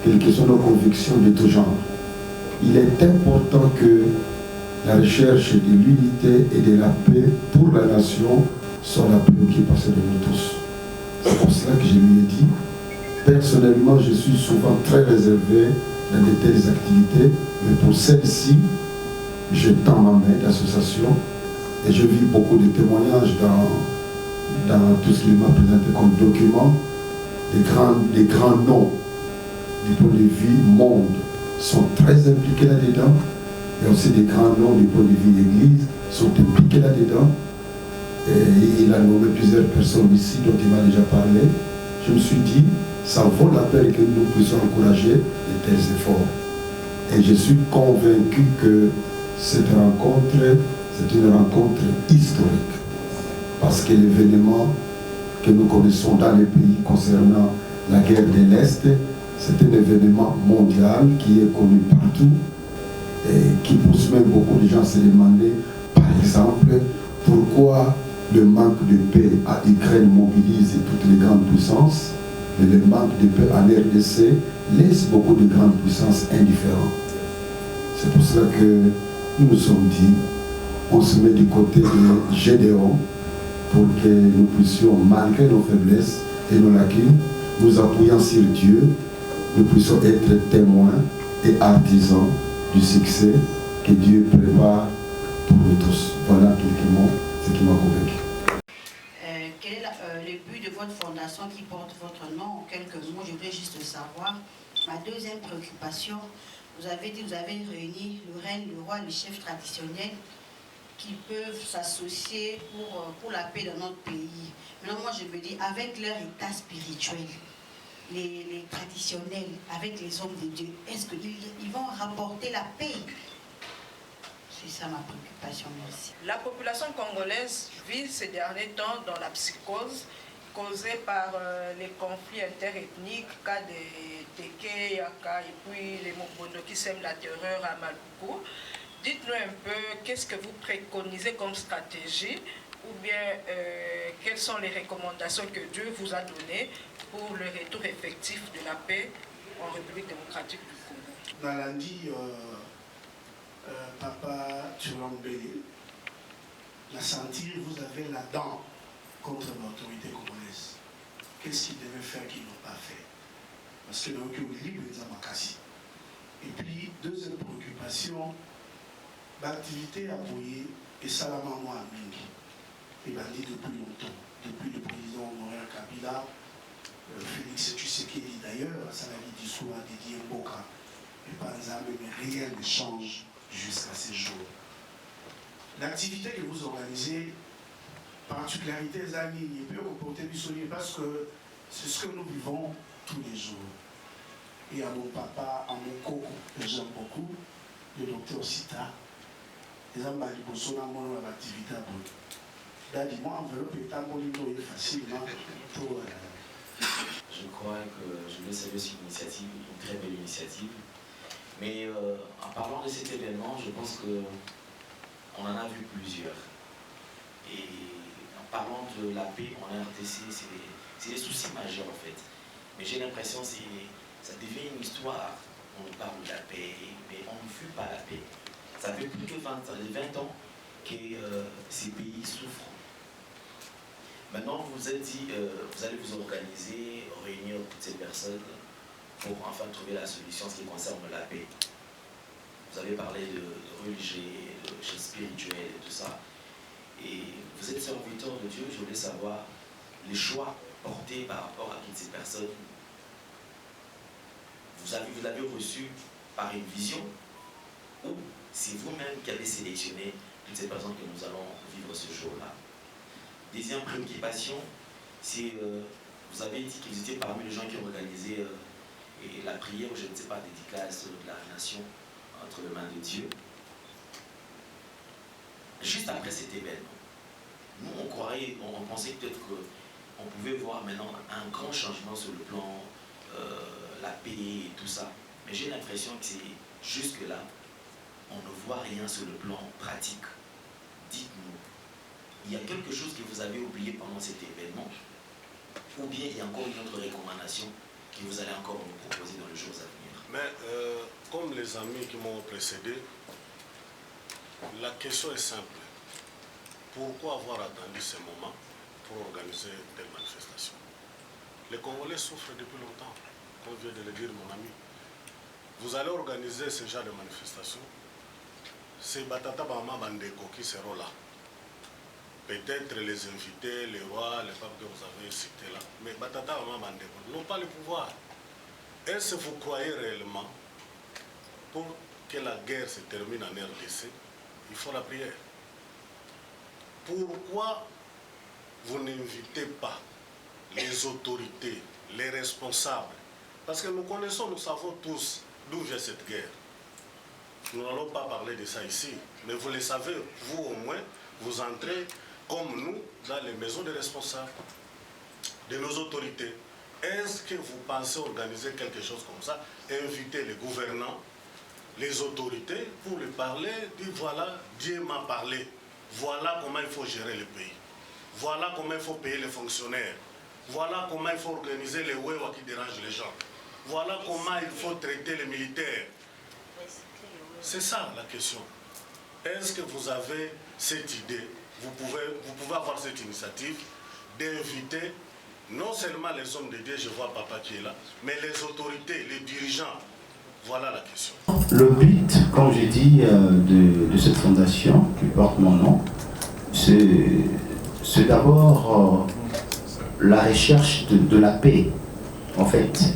quelles que soient nos convictions de tout genre. Il est important que la recherche de l'unité et de la paix pour la nation soit la préoccupation de nous tous. C'est pour cela que je lui ai dit, personnellement, je suis souvent très réservé dans de telles activités, mais pour celle-ci, je tends ma main d'association et je vis beaucoup de témoignages dans tout ce qu'il m'a présenté comme document. Des grands noms du point de vue monde sont très impliqués là-dedans. Il y a aussi des grands noms du point de vue Église sont impliqués là-dedans. Et il a nommé plusieurs personnes ici dont il m'a déjà parlé. Je me suis dit, ça vaut la peine que nous puissions encourager de tels efforts. Et je suis convaincu que cette rencontre, c'est une rencontre historique. Parce que l'événement que nous connaissons dans les pays concernant la guerre de l'Est, c'est un événement mondial qui est connu partout et qui pousse même beaucoup de gens à se demander, par exemple, pourquoi le manque de paix à Ukraine mobilise toutes les grandes puissances, mais le manque de paix en RDC laisse beaucoup de grandes puissances indifférentes. C'est pour cela que nous nous sommes dit, on se met du côté de Gédéon pour que nous puissions, malgré nos faiblesses et nos lacunes, nous appuyant sur Dieu, nous puissions être témoins et artisans du succès que Dieu prépare pour nous tous. Voilà quelques mots, ce qui m'a convaincu. Quel est le but de votre fondation qui porte votre nom? En quelques mots, je voudrais juste savoir. Ma deuxième préoccupation, vous avez dit que vous avez réuni le reine, le roi, les chefs traditionnels qui peuvent s'associer pour la paix dans notre pays. Maintenant, moi, je me dis, avec leur état spirituel, les traditionnels, avec les hommes de Dieu, est-ce qu'ils vont rapporter la paix? C'est ça ma préoccupation, merci. La population congolaise vit ces derniers temps dans la psychose causée par les conflits interethniques, cas de Teke, Yaka et puis les Mobondo qui sèment la terreur à Maluku. Dites-nous un peu, qu'est-ce que vous préconisez comme stratégie ou bien quelles sont les recommandations que Dieu vous a données pour le retour effectif de la paix en République démocratique du Congo? Nalandi, Papa Turambeli, la sentir, vous avez la dent contre l'autorité congolaise. Qu'est-ce qu'ils devaient faire qu'ils n'ont pas fait? Parce que donc, et puis, deuxième préoccupation, l'activité à Bouyé et Salamamo à Mingi. Il a dit depuis longtemps, depuis le président Morin Kabila, Félix Tshisekedi d'ailleurs, ça l'a dit souvent Didier Mboka, et Panzame, mais rien ne change jusqu'à ces jours. L'activité que vous organisez, particularité des amis, il peut comporter du soleil parce que c'est ce que nous vivons tous les jours. Et à mon papa, à mon coco, que j'aime beaucoup, le docteur Sita, les amis qui sont dans mon activité à Bouyé. D'ailleurs, moi, enveloppe est à mon niveau facilement. Je crois que je voulais saluer cette initiative, une très belle initiative. Mais en parlant de cet événement, je pense qu'on en a vu plusieurs. Et en parlant de la paix en RDC, c'est des soucis majeurs en fait. Mais j'ai l'impression que ça devient une histoire. On parle de la paix, mais on ne fuit pas la paix. Ça fait plus de 20 ans que ces pays souffrent. Maintenant, vous vous êtes dit, vous allez vous organiser, réunir toutes ces personnes pour enfin trouver la solution en ce qui concerne la paix. Vous avez parlé de religieux, de choses spirituelles et tout ça. Et vous êtes serviteur de Dieu, je voulais savoir les choix portés par rapport à toutes ces personnes. Vous l'avez reçu par une vision ou c'est vous-même qui avez sélectionné toutes ces personnes que nous allons vivre ce jour-là. Deuxième préoccupation, c'est, vous avez dit que vous étiez parmi les gens qui ont organisé la prière, je ne sais pas, dédicace de la nation entre les mains de Dieu. Juste après cet événement, nous on pensait peut-être qu'on pouvait voir maintenant un grand changement sur le plan la paix et tout ça. Mais j'ai l'impression que c'est jusque-là, on ne voit rien sur le plan pratique. Dites-nous, il y a quelque chose que vous avez oublié pendant cet événement, ou bien il y a encore une autre recommandation que vous allez encore nous proposer dans les jours à venir? Mais comme les amis qui m'ont précédé, la question est simple. Pourquoi avoir attendu ce moment pour organiser telle manifestation? Les Congolais souffrent depuis longtemps, comme vient de le dire mon ami. Vous allez organiser ce genre de manifestation, c'est Batata Bama Bandeko qui seront là. Peut-être les invités, les rois, les papes que vous avez cités là, mais Batata Bama Bandeko n'ont pas le pouvoir. Est-ce que vous croyez réellement, pour que la guerre se termine en RDC, il faut la prière? Pourquoi vous n'invitez pas les autorités, les responsables? Parce que nous connaissons, nous savons tous d'où vient cette guerre. Nous n'allons pas parler de ça ici, mais vous le savez, vous au moins, vous entrez comme nous dans les maisons des responsables, de nos autorités. Est-ce que vous pensez organiser quelque chose comme ça, inviter les gouvernants, les autorités, pour leur parler, dire voilà, Dieu m'a parlé, voilà comment il faut gérer le pays, voilà comment il faut payer les fonctionnaires, voilà comment il faut organiser les wewa qui dérangent les gens, voilà comment il faut traiter les militaires. C'est ça la question. Est-ce que vous avez cette idée, vous pouvez avoir cette initiative d'inviter non seulement les hommes de Dieu, je vois papa qui est là, mais les autorités, les dirigeants? Voilà la question. Le but, comme j'ai dit, de cette fondation qui porte mon nom, c'est d'abord la recherche de la paix, en fait.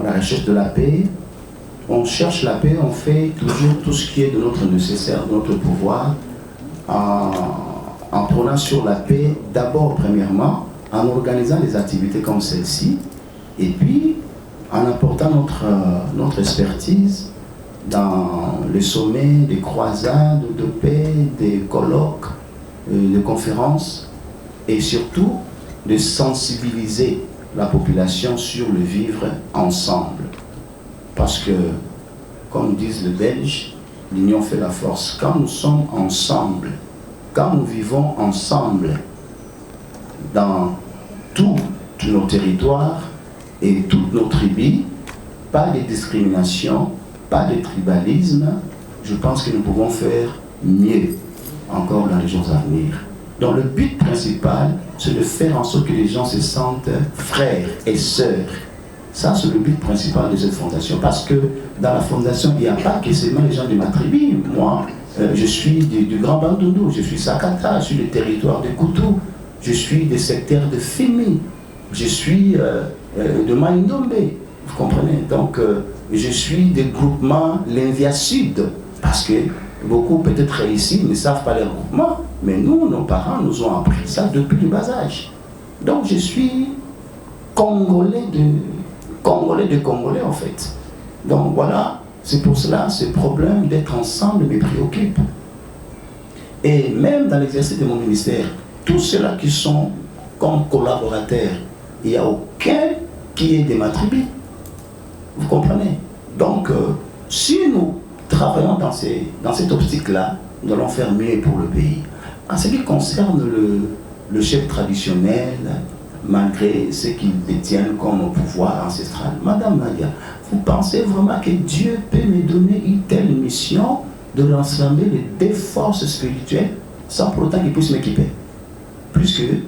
La recherche de la paix, on cherche la paix, on fait toujours tout ce qui est de notre nécessaire, de notre pouvoir, en prenant sur la paix, d'abord, premièrement, en organisant des activités comme celle-ci, et puis en apportant notre expertise dans les sommets, des croisades de paix, des colloques, des conférences, et surtout de sensibiliser la population sur le vivre ensemble. Parce que, comme disent les Belges, l'union fait la force. Quand nous sommes ensemble, quand nous vivons ensemble dans tous nos territoires et toutes nos tribus, pas de discrimination, pas de tribalisme, je pense que nous pouvons faire mieux encore dans les jours à venir. Donc le but principal, c'est de faire en sorte que les gens se sentent frères et sœurs. Ça, c'est le but principal de cette fondation. Parce que dans la fondation, il n'y a pas que seulement les gens de ma tribu. Moi, je suis du Grand Bandundu, je suis Sakata, je suis du territoire de Koutou, je suis des secteurs de Fimi, je suis de Maïndombe, vous comprenez? Donc, je suis des groupements Lenvia Sud, parce que beaucoup peut-être ici ne savent pas les groupements, mais nous, nos parents nous ont appris ça depuis le bas âge. Donc, je suis Congolais de Congolais en fait. Donc voilà, c'est pour cela, ce problème d'être ensemble me préoccupe. Et même dans l'exercice de mon ministère, tous ceux-là qui sont comme collaborateurs, il n'y a aucun qui est de ma tribu. Vous comprenez? Donc, si nous travaillons dans cette optique-là, nous allons faire mieux pour le pays. En ce qui concerne le chef traditionnel, malgré ce qu'ils détiennent comme pouvoir ancestral, Madame Nadia, vous pensez vraiment que Dieu peut me donner une telle mission de rassembler les deux forces spirituelles sans pour autant qu'ils puissent m'équiper? Plus qu'eux,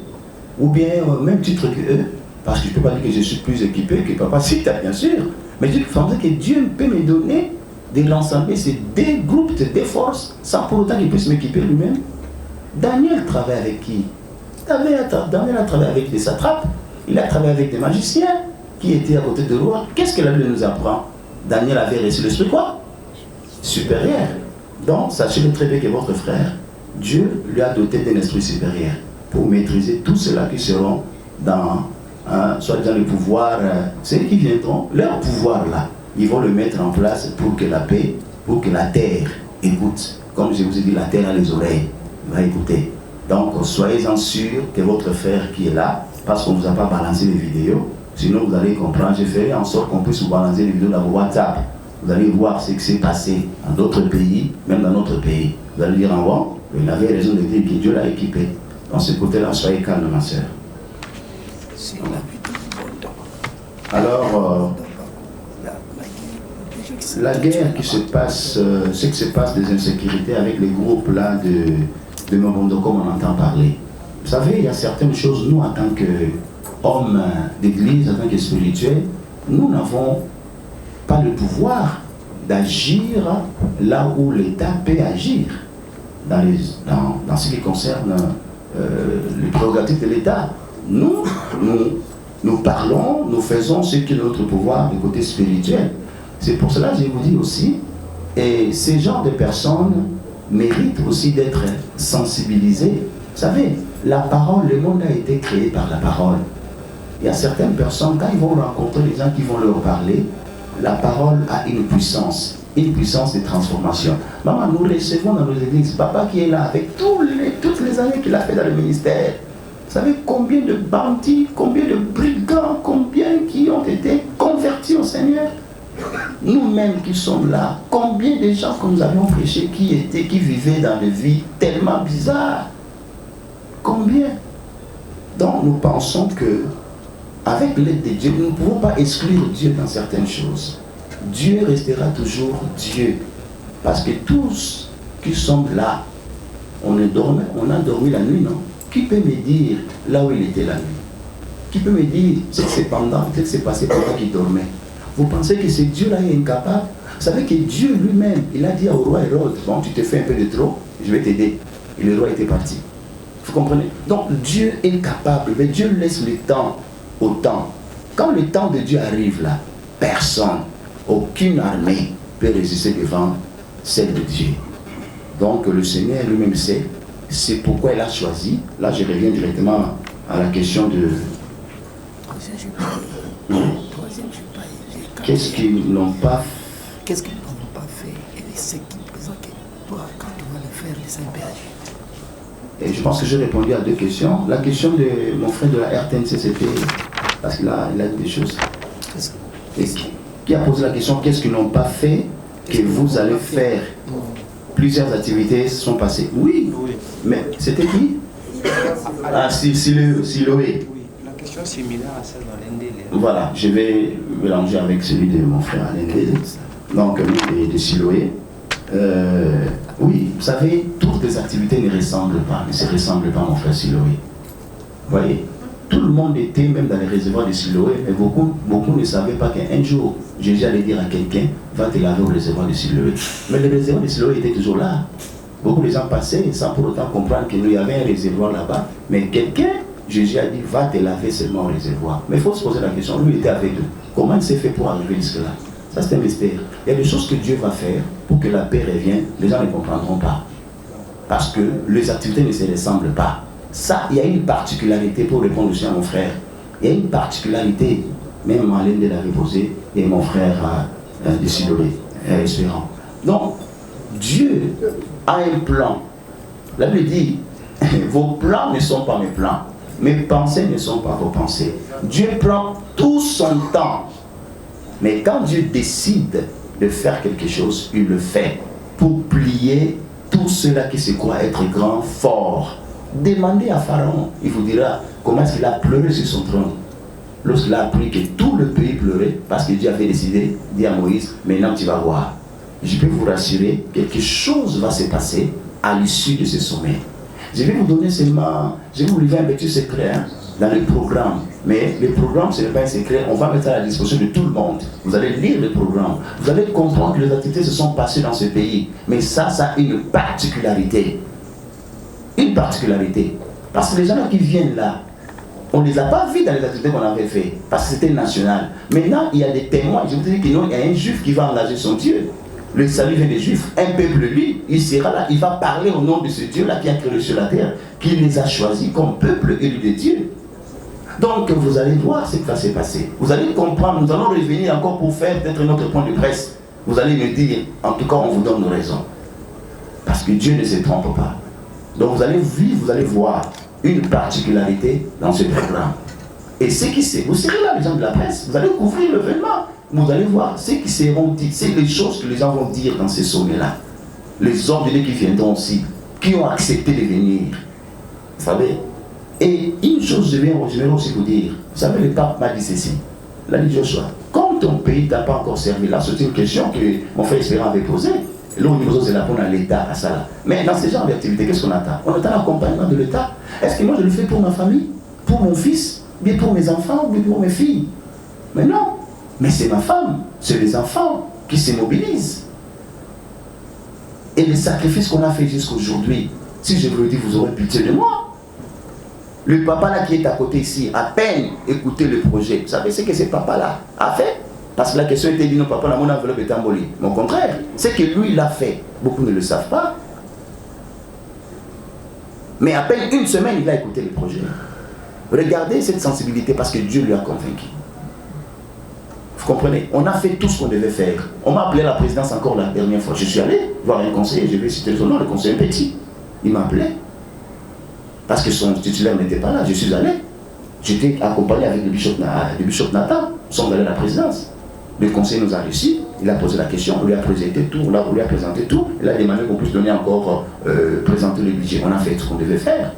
ou bien au même titre qu'eux, parce que je ne peux pas dire que je suis plus équipé que Papa Sita, bien sûr, mais je pense que Dieu peut me donner de rassembler ces deux groupes, ces deux forces, sans pour autant qu'il puisse m'équiper lui-même. Daniel travaille avec qui? Daniel a travaillé avec des satrapes, il a travaillé avec des magiciens qui étaient à côté de roi. Qu'est-ce que la Bible nous apprend? Daniel avait reçu l'esprit quoi? Supérieur. Donc, sachez très bien que votre frère, Dieu lui a doté d'un esprit supérieur pour maîtriser tout cela qui seront dans, soit dans le pouvoir, ceux qui viendront, leur pouvoir là, ils vont le mettre en place pour que la paix, pour que la terre écoute. Comme je vous ai dit, la terre a les oreilles, va écouter. Donc, soyez-en sûrs que votre frère qui est là, parce qu'on ne vous a pas balancé les vidéos, sinon vous allez comprendre, je ferai en sorte qu'on puisse vous balancer les vidéos dans vos WhatsApp. Vous allez voir ce qui s'est passé dans d'autres pays, même dans notre pays. Vous allez dire en bon, il avait raison de dire que Dieu l'a équipé. Dans ce côté-là, soyez calme, ma soeur. Alors, la guerre qui se passe, ce qui se passe des insécurités avec les groupes là de Mobondo, comme on entend parler. Vous savez, il y a certaines choses, nous en tant qu'hommes d'église, en tant que spirituels, nous n'avons pas le pouvoir d'agir là où l'État peut agir, dans ce qui concerne les prérogatives de l'État. Nous parlons, nous faisons ce qui est notre pouvoir du côté spirituel. C'est pour cela que je vous dis aussi, et ces genres de personnes méritent aussi d'être sensibilisés. Vous savez, la parole, le monde a été créé par la parole. Il y a certaines personnes, quand ils vont rencontrer les gens qui vont leur parler, la parole a une puissance de transformation. Maman, nous recevons dans nos églises, papa qui est là avec toutes les années qu'il a fait dans le ministère. Vous savez combien de bandits, combien de brigands, combien qui ont été convertis au Seigneur. Nous-mêmes qui sommes là, combien de gens que nous avions prêché qui vivaient dans des vies tellement bizarres. Combien? Donc nous pensons que avec l'aide de Dieu, nous ne pouvons pas exclure Dieu dans certaines choses. Dieu restera toujours Dieu. Parce que tous qui sommes là, on a dormi la nuit, non? Qui peut me dire là où il était la nuit? Qui peut me dire ce qui s'est passé pendant qu'il dormait? Vous pensez que ce Dieu-là est incapable? Vous savez que Dieu lui-même, il a dit au roi Hérode, bon, tu te fais un peu de trop, je vais t'aider. Et le roi était parti. Vous comprenez? Donc Dieu est capable, mais Dieu laisse le temps au temps. Quand le temps de Dieu arrive là, personne, aucune armée peut résister devant celle de Dieu. Donc le Seigneur lui-même sait, c'est pourquoi il a choisi. Là je reviens directement à la question de... Qu'est-ce qu'ils n'ont pas fait? Qu'est-ce qu'ils n'ont pas fait et ce qui présente toi, quand tu vas le faire, les Saint-Péage. Et je pense que j'ai répondu à deux questions. La question de mon frère de la RTNC, c'était parce qu'il a dit des choses. Et qui a posé la question, qu'est-ce qu'ils n'ont pas fait que vous allez faire? Plusieurs activités sont passées. Oui, mais c'était qui? Ah, Siloé. La question similaire à celle d'Alendele. Voilà, je vais mélanger avec celui de mon frère Alendele, donc de Siloé. Oui, vous savez, toutes les activités ne se ressemblent pas, mon frère Siloé. Vous voyez, tout le monde était même dans les réservoirs de Siloé, mais beaucoup ne savaient pas qu'un jour, Jésus allait dire à quelqu'un, va te laver au réservoir de Siloé. Mais le réservoir de Siloé était toujours là. Beaucoup de gens passaient sans pour autant comprendre qu'il y avait un réservoir là-bas, mais quelqu'un, Jésus a dit, va te laver seulement au réservoir. Mais il faut se poser la question, lui il était avec eux. Comment il s'est fait pour arriver jusque-là? Ça c'est un mystère. Il y a des choses que Dieu va faire pour que la paix revienne, les gens ne comprendront pas. Parce que les activités ne se ressemblent pas. Ça, il y a une particularité, pour répondre aussi à mon frère. Il y a une particularité, même Marlène de l'avait posée, et mon frère de Siloé, Espérant. Donc, Dieu a un plan. La Bible dit, vos plans ne sont pas mes plans, mes pensées ne sont pas vos pensées. Dieu prend tout son temps. Mais quand Dieu décide de faire quelque chose, il le fait pour plier tout cela qui se croit être grand, fort. Demandez à Pharaon, il vous dira comment est-ce qu'il a pleuré sur son trône. Lorsqu'il a appris que tout le pays pleurait, parce que Dieu avait décidé, dit à Moïse, maintenant tu vas voir. Je peux vous rassurer, quelque chose va se passer à l'issue de ce sommet. Je vais vous donner seulement, je vais vous livrer un petit secret dans le programme. Mais le programme, ce n'est pas un secret, on va mettre à la disposition de tout le monde. Vous allez lire le programme, vous allez comprendre que les activités se sont passées dans ce pays. Mais ça a une particularité. Une particularité. Parce que les gens qui viennent là, on ne les a pas vus dans les activités qu'on avait fait, parce que c'était national. Maintenant, il y a des témoins. Je vous dis qu'il y a un juif qui va engager son Dieu. Le salut vient des Juifs. Un peuple, lui, il sera là. Il va parler au nom de ce Dieu-là qui a créé le ciel et la terre, qui les a choisis comme peuple élu de Dieu. Donc, vous allez voir ce qui va se passer. Vous allez comprendre. Nous allons revenir encore pour faire peut-être un autre point de presse. Vous allez me dire, en tout cas, on vous donne raison. Parce que Dieu ne se trompe pas. Donc, vous allez vivre, vous allez voir une particularité dans ce programme. Et ce qui c'est, vous serez là, les gens de la presse, vous allez couvrir l'événement. Vous allez voir ce qui seront dites, c'est les choses que les gens vont dire dans ces sommets-là. Les ordonnés qui viendront aussi, qui ont accepté de venir. Vous savez? Et une chose, je vais aussi vous dire. Vous savez, le pape m'a dit ceci. Il a dit, Joshua, comme ton pays ne t'a pas encore servi là, c'est une question que mon frère Espérant avait posée. Et là, au niveau de la pour l'État à ça là. Mais dans ce genre d'activité, qu'est-ce qu'on attend? On attend l'accompagnement de l'État. Est-ce que moi je le fais pour ma famille, pour mon fils, bien pour mes enfants, bien pour mes filles? Mais non. Mais c'est ma femme, c'est les enfants qui se mobilisent. Et les sacrifices qu'on a fait jusqu'aujourd'hui, si je vous le dis, vous aurez pitié de moi. Le papa là qui est à côté ici, à peine écouté le projet, vous savez ce que ce papa là a fait? Parce que la question était dit, non papa, là, mon enveloppe est embolie. Mais au contraire, c'est que lui il l'a fait. Beaucoup ne le savent pas. Mais à peine une semaine, il a écouté le projet. Regardez cette sensibilité parce que Dieu lui a convaincu. Vous comprenez? On a fait tout ce qu'on devait faire. On m'a appelé à la présidence encore la dernière fois. Je suis allé voir un conseiller, je vais citer son nom, le conseiller Petit. Il m'a appelé. Parce que son titulaire n'était pas là, je suis allé. J'étais accompagné avec le bishop Nathan. Nous sommes allés à la présidence. Le conseiller nous a reçus, il a posé la question, on lui a présenté tout, il a demandé qu'on puisse donner encore, présenter le budget. On a fait ce qu'on devait faire.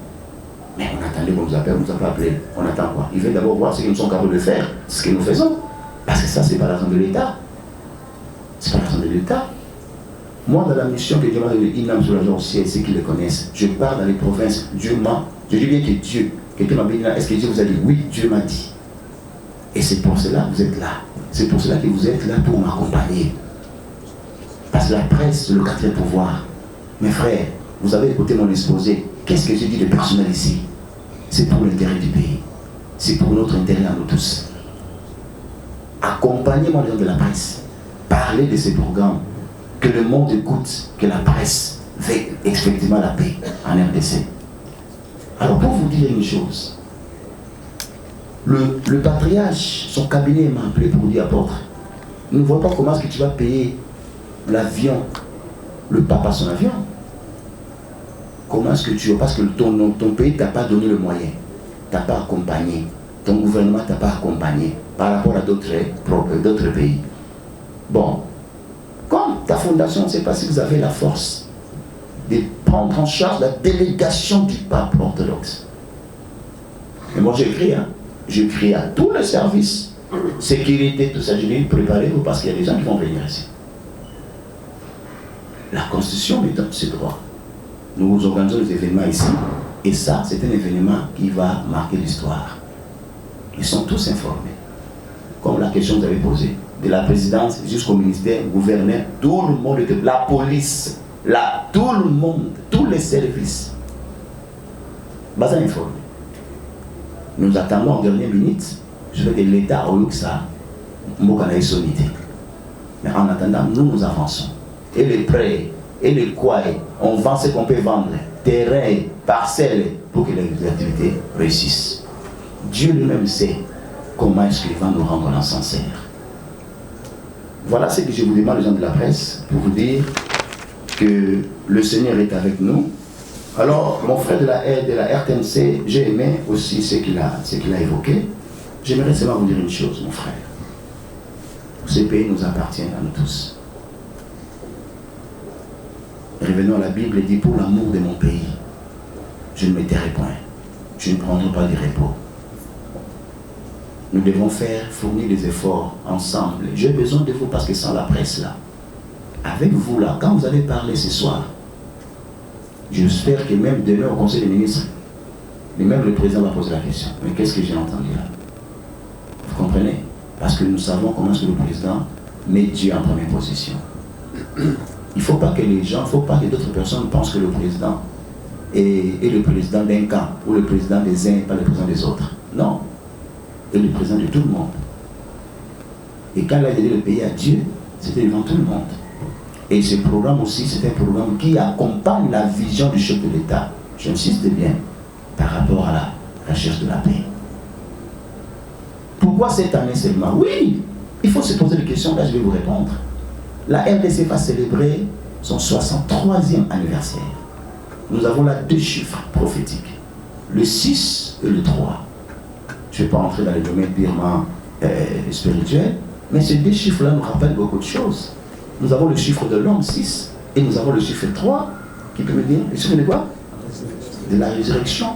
Mais on attendait qu'on nous appelle, on ne nous a pas appelé. On attend quoi? Il veut d'abord voir ce que nous sommes capables de faire, ce que nous faisons. Parce que ça, c'est pas l'argent de l'État. C'est pas l'argent de l'État. Moi, dans la mission que Dieu m'a donnée, il sur l'argent au ciel, ceux qui le connaissent. Je pars dans les provinces, Dieu m'a. Je dis bien que Dieu, quelqu'un m'a dit là, est-ce que Dieu vous a dit? Oui, Dieu m'a dit. Et c'est pour cela que vous êtes là. C'est pour cela que vous êtes là pour m'accompagner. Parce que la presse, c'est le quatrième pouvoir. Mes frères, vous avez écouté mon exposé. Qu'est-ce que j'ai dit de personnel ici? C'est pour l'intérêt du pays. C'est pour notre intérêt à nous tous. Accompagnez-moi les gens de la presse. Parlez de ces programmes. Que le monde écoute, que la presse fait effectivement la paix en RDC. Alors pour vous dire une chose, le patriarche, son cabinet m'a appelé pour dire apôtre, ne vois pas comment est-ce que tu vas payer l'avion, le pape à son avion. Comment est-ce que tu vas, parce que ton pays ne t'a pas donné le moyen, ne t'a pas accompagné, ton gouvernement ne t'a pas accompagné par rapport à d'autres pays. Bon, comme ta fondation, je ne sais pas si vous avez la force de prendre en charge la délégation du pape orthodoxe. Et moi j'ai écrit, j'écris à tous les services, sécurité, tout ça, je dis préparez-vous parce qu'il y a des gens qui vont venir ici. La Constitution nous donne ce droit. Nous organisons des événements ici, et ça, c'est un événement qui va marquer l'histoire. Ils sont tous informés. Comme la question que vous avez posée, de la présidence jusqu'au ministère, gouverneur, tout le monde, la police, tout le monde, tous les services. Bas informé. Nous attendons en dernière minute, je veux que l'État a eu que ça, mais en attendant, nous avançons. Et les prêts, et les quoi, on vend ce qu'on peut vendre, terrain, parcelles, pour que les activités réussissent. Dieu lui-même sait comment est-ce qu'il va nous rendre l'encenseur. Voilà ce que je vous demande, les gens de la presse, pour vous dire que le Seigneur est avec nous. Alors, mon frère de la RTNC, j'ai aimé aussi ce qu'il a évoqué. J'aimerais seulement vous dire une chose, mon frère. Ce pays nous appartient à nous tous. Revenons à la Bible et dit, pour l'amour de mon pays, je ne me tairai point. Je ne prendrai pas de repos. Nous devons fournir des efforts ensemble. J'ai besoin de vous parce que sans la presse là, avec vous là, quand vous allez parler ce soir, j'espère que même demain au Conseil des ministres, même le président va poser la question. Mais qu'est-ce que j'ai entendu là? Vous comprenez? Parce que nous savons comment est-ce que le président met Dieu en première position. Il ne faut pas que les gens, il ne faut pas que d'autres personnes pensent que le président est le président d'un camp, ou le président des uns et pas le président des autres. Non. Il est le président de tout le monde. Et quand il a donné le pays à Dieu, c'était devant tout le monde. Et ce programme aussi, c'est un programme qui accompagne la vision du chef de l'État. J'insiste bien, par rapport à la recherche de la paix. Pourquoi cette année seulement? Oui, il faut se poser des questions, là je vais vous répondre. La RDC va célébrer son 63e anniversaire. Nous avons là 2 chiffres prophétiques, le 6 et le 3. Je ne vais pas entrer dans les domaines purement spirituels, mais ces 2 chiffres-là nous rappellent beaucoup de choses. Nous avons le chiffre de l'homme 6 et nous avons le chiffre 3, qui peut me dire, le chiffre de quoi? De la résurrection,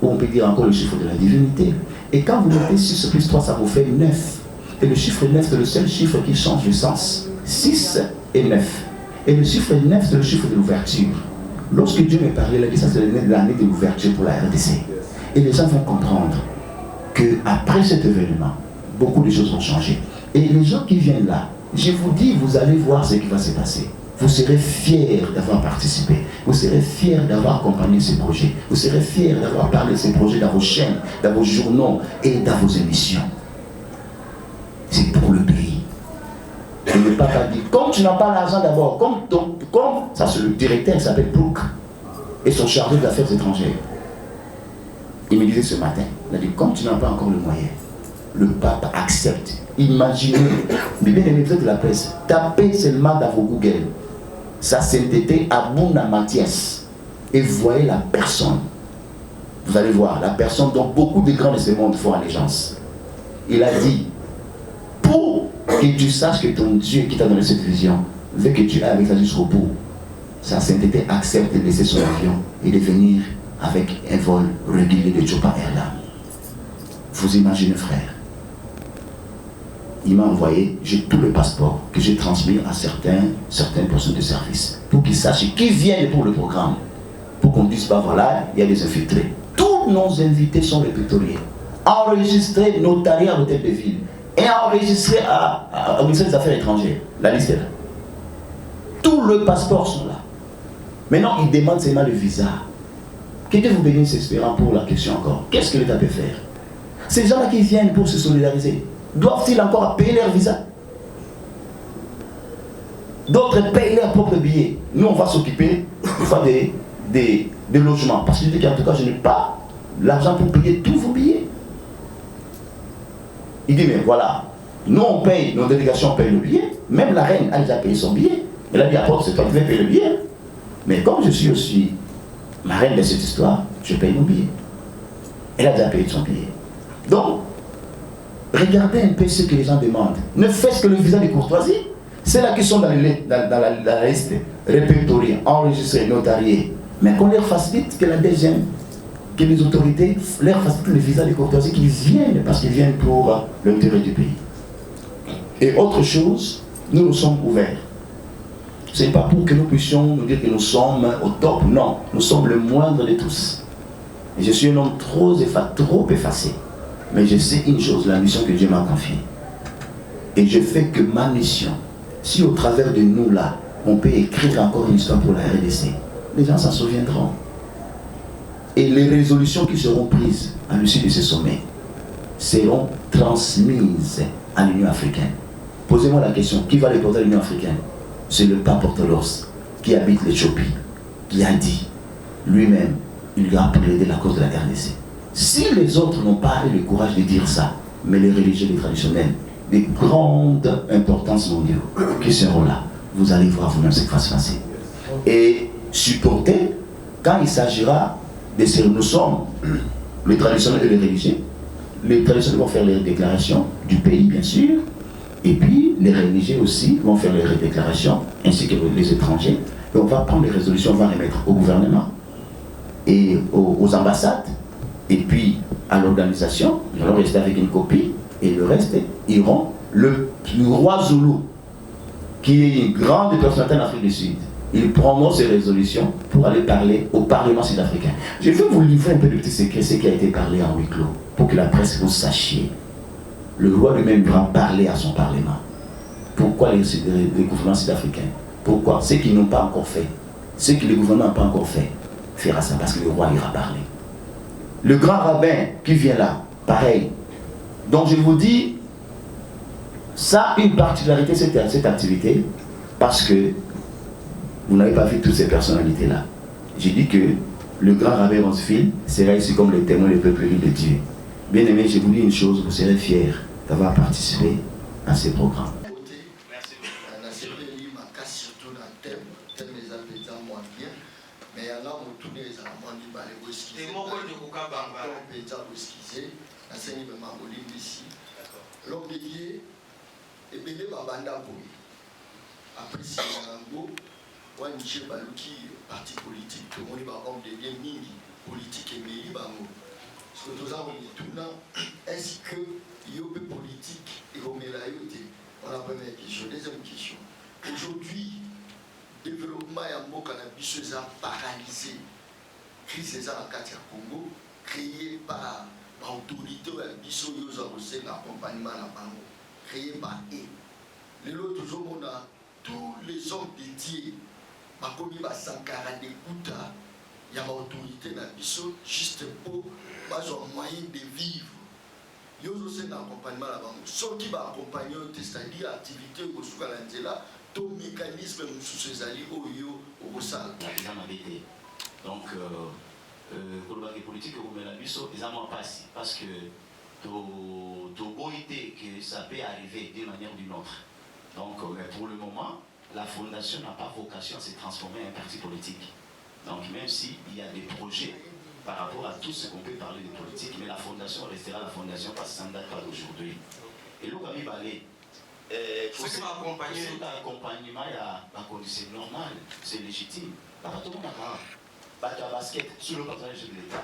ou on peut dire encore le chiffre de la divinité. Et quand vous mettez 6 plus 3, ça vous fait 9. Et le chiffre 9, c'est le seul chiffre qui change de sens. 6 et 9. Et le chiffre 9, c'est le chiffre de l'ouverture. Lorsque Dieu me parlait, il a dit ça, c'est l'année de l'ouverture pour la RDC. Et les gens vont comprendre qu'après cet événement, beaucoup de choses vont changer. Et les gens qui viennent là, je vous dis, vous allez voir ce qui va se passer. Vous serez fiers d'avoir participé. Vous serez fiers d'avoir accompagné ces projets. Vous serez fiers d'avoir parlé de ces projets dans vos chaînes, dans vos journaux et dans vos émissions. C'est pour le pays. Et le pape a dit, comme tu n'as pas l'argent d'abord, comme ça c'est le directeur, il s'appelle Brooke, et son chargé d'affaires étrangères. Il me disait ce matin, il a dit, comme tu n'as pas encore le moyen, le pape accepte. Imaginez, mais bien aimé, vous êtes de la presse, tapez seulement dans vos Google sa sainteté Abouna Mathias et voyez la personne. Vous allez voir, la personne dont beaucoup de grands de ce monde font allégeance. Il a dit, pour que tu saches que ton Dieu qui t'a donné cette vision veut que tu ailles avec ça jusqu'au bout, sa sainteté accepte de laisser son avion et de venir avec un vol régulier de Chopa Airline. Vous imaginez, frère, il m'a envoyé, j'ai tout le passeport que j'ai transmis à certaines personnes de service pour qu'ils sachent qui viennent pour le programme, pour qu'on ne dise pas voilà, il y a des infiltrés. Tous nos invités sont répertoriés, enregistrés, notariés à l'hôtel de ville et enregistrés au ministère des Affaires étrangères. La liste est là. Tous les passeports sont là. Maintenant, ils demandent seulement le visa. Que Dieu vous bénisse, espérant pour la question encore. Qu'est-ce que l'État peut faire? Ces gens-là qui viennent pour se solidariser, doivent-ils encore payer leur visa? D'autres payent leurs propres billets. Nous, on va s'occuper des logements. Parce que je dis qu'en tout cas, je n'ai pas l'argent pour payer tous vos billets. Il dit, mais voilà, nous, on paye, nos délégations payent le billet. Même la reine a déjà payé son billet. Elle a dit, après, c'est toi qui vas payer le billet. Mais comme je suis aussi la reine de cette histoire, je paye mon billet. Elle a déjà payé son billet. Donc, regardez un peu ce que les gens demandent. Ne faites que le visa de courtoisie. C'est là qui sont dans la liste répertoriée, enregistrée, notariée. Mais qu'on leur facilite, que la deuxième, que les autorités leur facilitent le visa de courtoisie, qu'ils viennent, parce qu'ils viennent pour l'intérêt du pays. Et autre chose, nous sommes ouverts. Ce n'est pas pour que nous puissions nous dire que nous sommes au top, non. Nous sommes le moindre de tous. Et je suis un homme trop effacé. Mais je sais une chose, la mission que Dieu m'a confiée. Et je fais que ma mission, si au travers de nous là, on peut écrire encore une histoire pour la RDC, les gens s'en souviendront. Et les résolutions qui seront prises à l'issue de ce sommet seront transmises à l'Union africaine. Posez-moi la question, qui va les porter à l'Union africaine? C'est le pape orthodoxe qui habite l'Éthiopie, qui a dit lui-même, il lui a plaidé la cause de la RDC. Si les autres n'ont pas eu le courage de dire ça, mais les religieux, les traditionnels, des grandes importances mondiales qui seront là, vous allez voir vous-même ce qui va se passer. Et supporter, quand il s'agira de ce que nous sommes, les traditionnels et les religieux, les traditionnels vont faire les déclarations du pays, bien sûr, et puis les religieux aussi vont faire les déclarations, ainsi que les étrangers, et on va prendre les résolutions, on va les mettre au gouvernement et aux ambassades, et puis à l'organisation, ils vont rester avec une copie, et le reste iront. Le roi Zoulou, qui est une grande personnalité en Afrique du Sud, il promeut ses résolutions pour aller parler au Parlement sud-africain. Je vais vous livrer un peu de petits secrets, ce qui a été parlé en huis clos, pour que la presse vous sachiez. Le roi lui-même va parler à son Parlement. Pourquoi les gouvernements sud-africains? Pourquoi? Ceux qui n'ont pas encore fait, ceux que le gouvernement n'a pas encore fait, fera ça parce que le roi ira parler. Le grand rabbin qui vient là, pareil. Donc je vous dis, ça a une particularité, cette activité, parce que vous n'avez pas vu toutes ces personnalités-là. J'ai dit que le grand rabbin Ronsfield sera ici comme le témoin du peuple de Dieu. Bien aimé, je vous dis une chose, vous serez fiers d'avoir participé à ces programmes. L'homme de Dieu est belé babanda boy. Après c'est un go, ouais Michel Balouki parti politique, tout le monde va homme de Dieu mini politique et meli bango. Ce que nous avons dit tout là, est-ce que yobe politique et romelayote? On a première question, deuxième question. Aujourd'hui, développement et mot cannabis est paralysé. Crise est en Katia Congo, créée par l'autorité ou l'ambition de l'accompagnement à la banque, créé par eux. Les autres, toujours, on a tous les hommes dédiés, comme il y a Sankara de Kouta, il y a l'autorité de l'ambition juste pour un moyen de vivre. Il y a aussi un accompagnement à la banque. Ce qui va accompagner, c'est-à-dire l'activité au Soukalandela, tout mécanisme sous ces alliés au Sal. Donc, pour les politiques, vous mettez la biseau, ils n'ont pas passé. Parce que tout beau idée que ça peut arriver d'une manière ou d'une autre. Donc, pour le moment, la fondation n'a pas vocation à se transformer en un parti politique. Donc, même s'il y a des projets par rapport à tout ce qu'on peut parler de politique, mais la fondation restera la fondation parce que ça ne date pas d'aujourd'hui. Et là, comme il va aller, pour l'accompagnement, il y a un condition normale, c'est légitime. Tout le monde a Bata basket sous le patronage de l'État.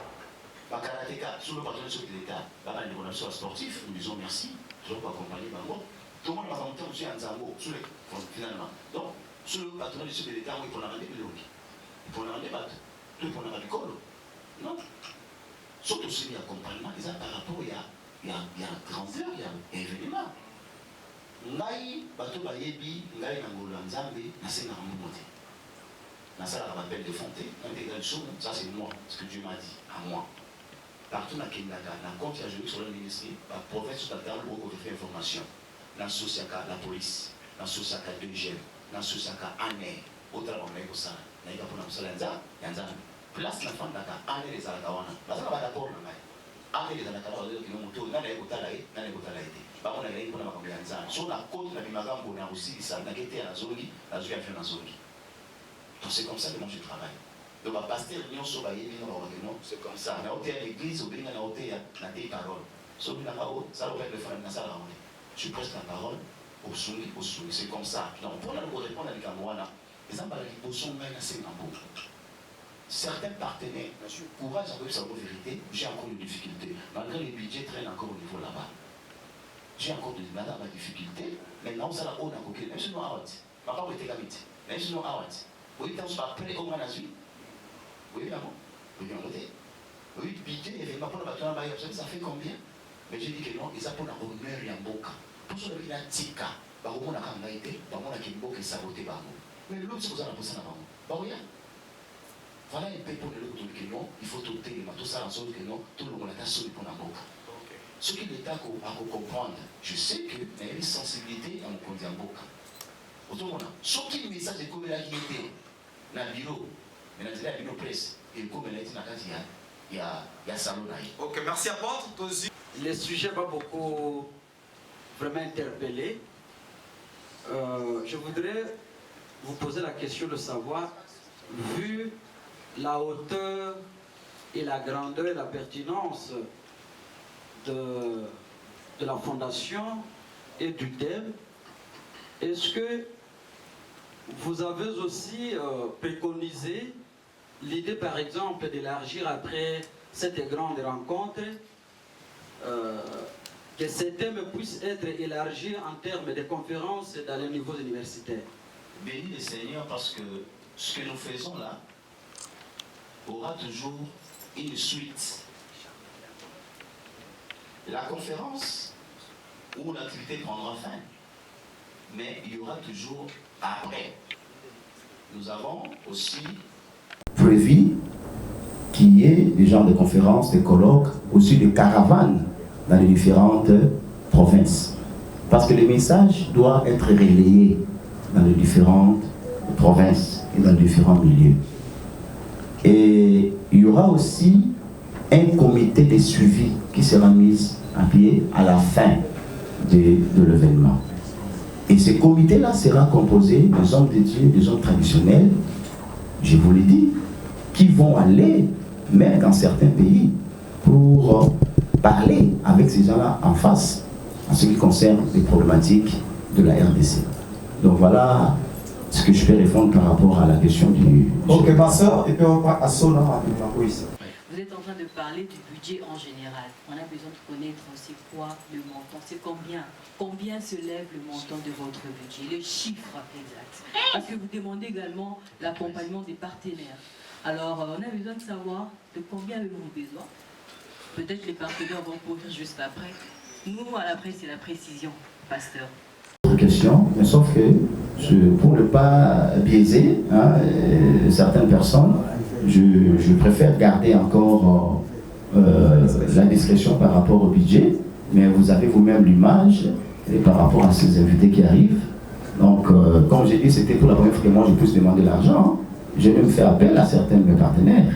Karatéka sous le patronage de l'État. Bata les relations sportifs, nous disons merci. Je vais accompagner Bango. Tout le monde va monter aussi en Zango, finalement. Donc, sous le patronage de l'État, il faut la rendre de l'Oki. Il faut la rendre de Bato. Il faut la rendre de Colo. Non. Surtout si il y a accompagnement, par rapport, il y a grandeur, il y a événement. Ngai, Bato Bayebi, Ngai Nangolo Nzambe, Nasena Ramomote. Dans ça, on appelle de Fonté, ça c'est moi, ce que Dieu m'a dit, à moi. Partout dans Kenyaga, dans le compte il y a sur le ministère, la province de la où on fait information. Dans Sosiaka, la police, dans Sosiaka 2G, dans Sosiaka ANE, autre on est pour ça, dans il y a place la femme d'Aka, ANE les Alakawana. Parce qu'on va d'abord dans ANE les Alakawana, qui nous montrent, n'a pas été, n'a pas été. Bah on a gagné pour la Makambianza. Sur la côte, la Mimagambo, on a aussi dit ça, on a été à la zone, la zone a fait la zone. Donc c'est comme ça que moi je travaille. Donc ma pasteur Lyon Sobaye, c'est comme ça. On a ôté à l'église, on a ôté à des paroles. Ça va être le frère de Nassar. Je presse la parole au Souli, c'est comme ça. Donc pour répondre à l'Ikamouana, les Ambalali sont même assez nombreux. Certains partenaires, courage à sa vérité, j'ai encore une difficulté. Malgré les budgets traînent encore au niveau là-bas. J'ai encore des difficultés. Maintenant, ça l'a on a coquille. Même si nous avons ma part était gamite. Même si nous avons oui, tu as appelé au Manazui. Oui, maman. Oui, bien noté. Oui, budget, événement pour le bâton, ça fait combien? Mais j'ai dit que non, ils ont pour la honneur et un boca. Pour ce qui est un tika, on a quand même été, on a qui boca et saboté. Mais l'autre, c'est que vous avez posé la maman. Voilà un peu pour le coup que non, il faut tout téléma, tout ça en sorte que non, tout le monde a sonné pour la boca. Ce qui est l'État à comprendre, je sais qu'il y a une sensibilité à mon conduit en boca. Autrement, ce qui est le message de communauté dans le bureau, mais dans le bureau presse, et comme elle a dit, il y a salon. Ok, merci à apôtre. Le sujet va beaucoup vraiment interpeller. Je voudrais vous poser la question de savoir, vu la hauteur et la grandeur et la pertinence de la fondation et du thème, est-ce que vous avez aussi préconisé l'idée, par exemple, d'élargir après cette grande rencontre, que ces thèmes puissent être élargis en termes de conférences dans les niveaux universitaires? Bénis le Seigneur, parce que ce que nous faisons là aura toujours une suite. La conférence ou l'activité prendra fin, mais il y aura toujours après. Nous avons aussi prévu qu'il y ait des genres de conférences, des colloques, aussi des caravanes dans les différentes provinces. Parce que le message doit être relayé dans les différentes provinces. et dans différents milieux. Et il y aura aussi un comité de suivi qui sera mis à pied à la fin de l'événement. Et ce comité-là sera composé des hommes de Dieu, des hommes traditionnels, je vous l'ai dit, qui vont aller, même dans certains pays, pour parler avec ces gens-là en face, en ce qui concerne les problématiques de la RDC. Donc voilà ce que je peux répondre par rapport à la question du... Ok, pasteur, et puis on va à Sona rapidement. Oui. Vous êtes en train de parler du budget en général. On a besoin de connaître c'est quoi le montant, c'est combien se lève le montant de votre budget, le chiffre exact. Parce que vous demandez également l'accompagnement des partenaires. Alors, on a besoin de savoir de combien avez-vous besoin. Peut-être les partenaires vont courir juste après. Nous, à la presse, c'est la précision, pasteur. Question, mais sauf que pour ne pas biaiser certaines personnes, je préfère garder encore la discrétion par rapport au budget, mais vous avez vous-même l'image par rapport à ces invités qui arrivent. Donc, comme j'ai dit, c'était pour la première fois que moi je puisse demander l'argent. J'ai même fait appel à certains de mes partenaires,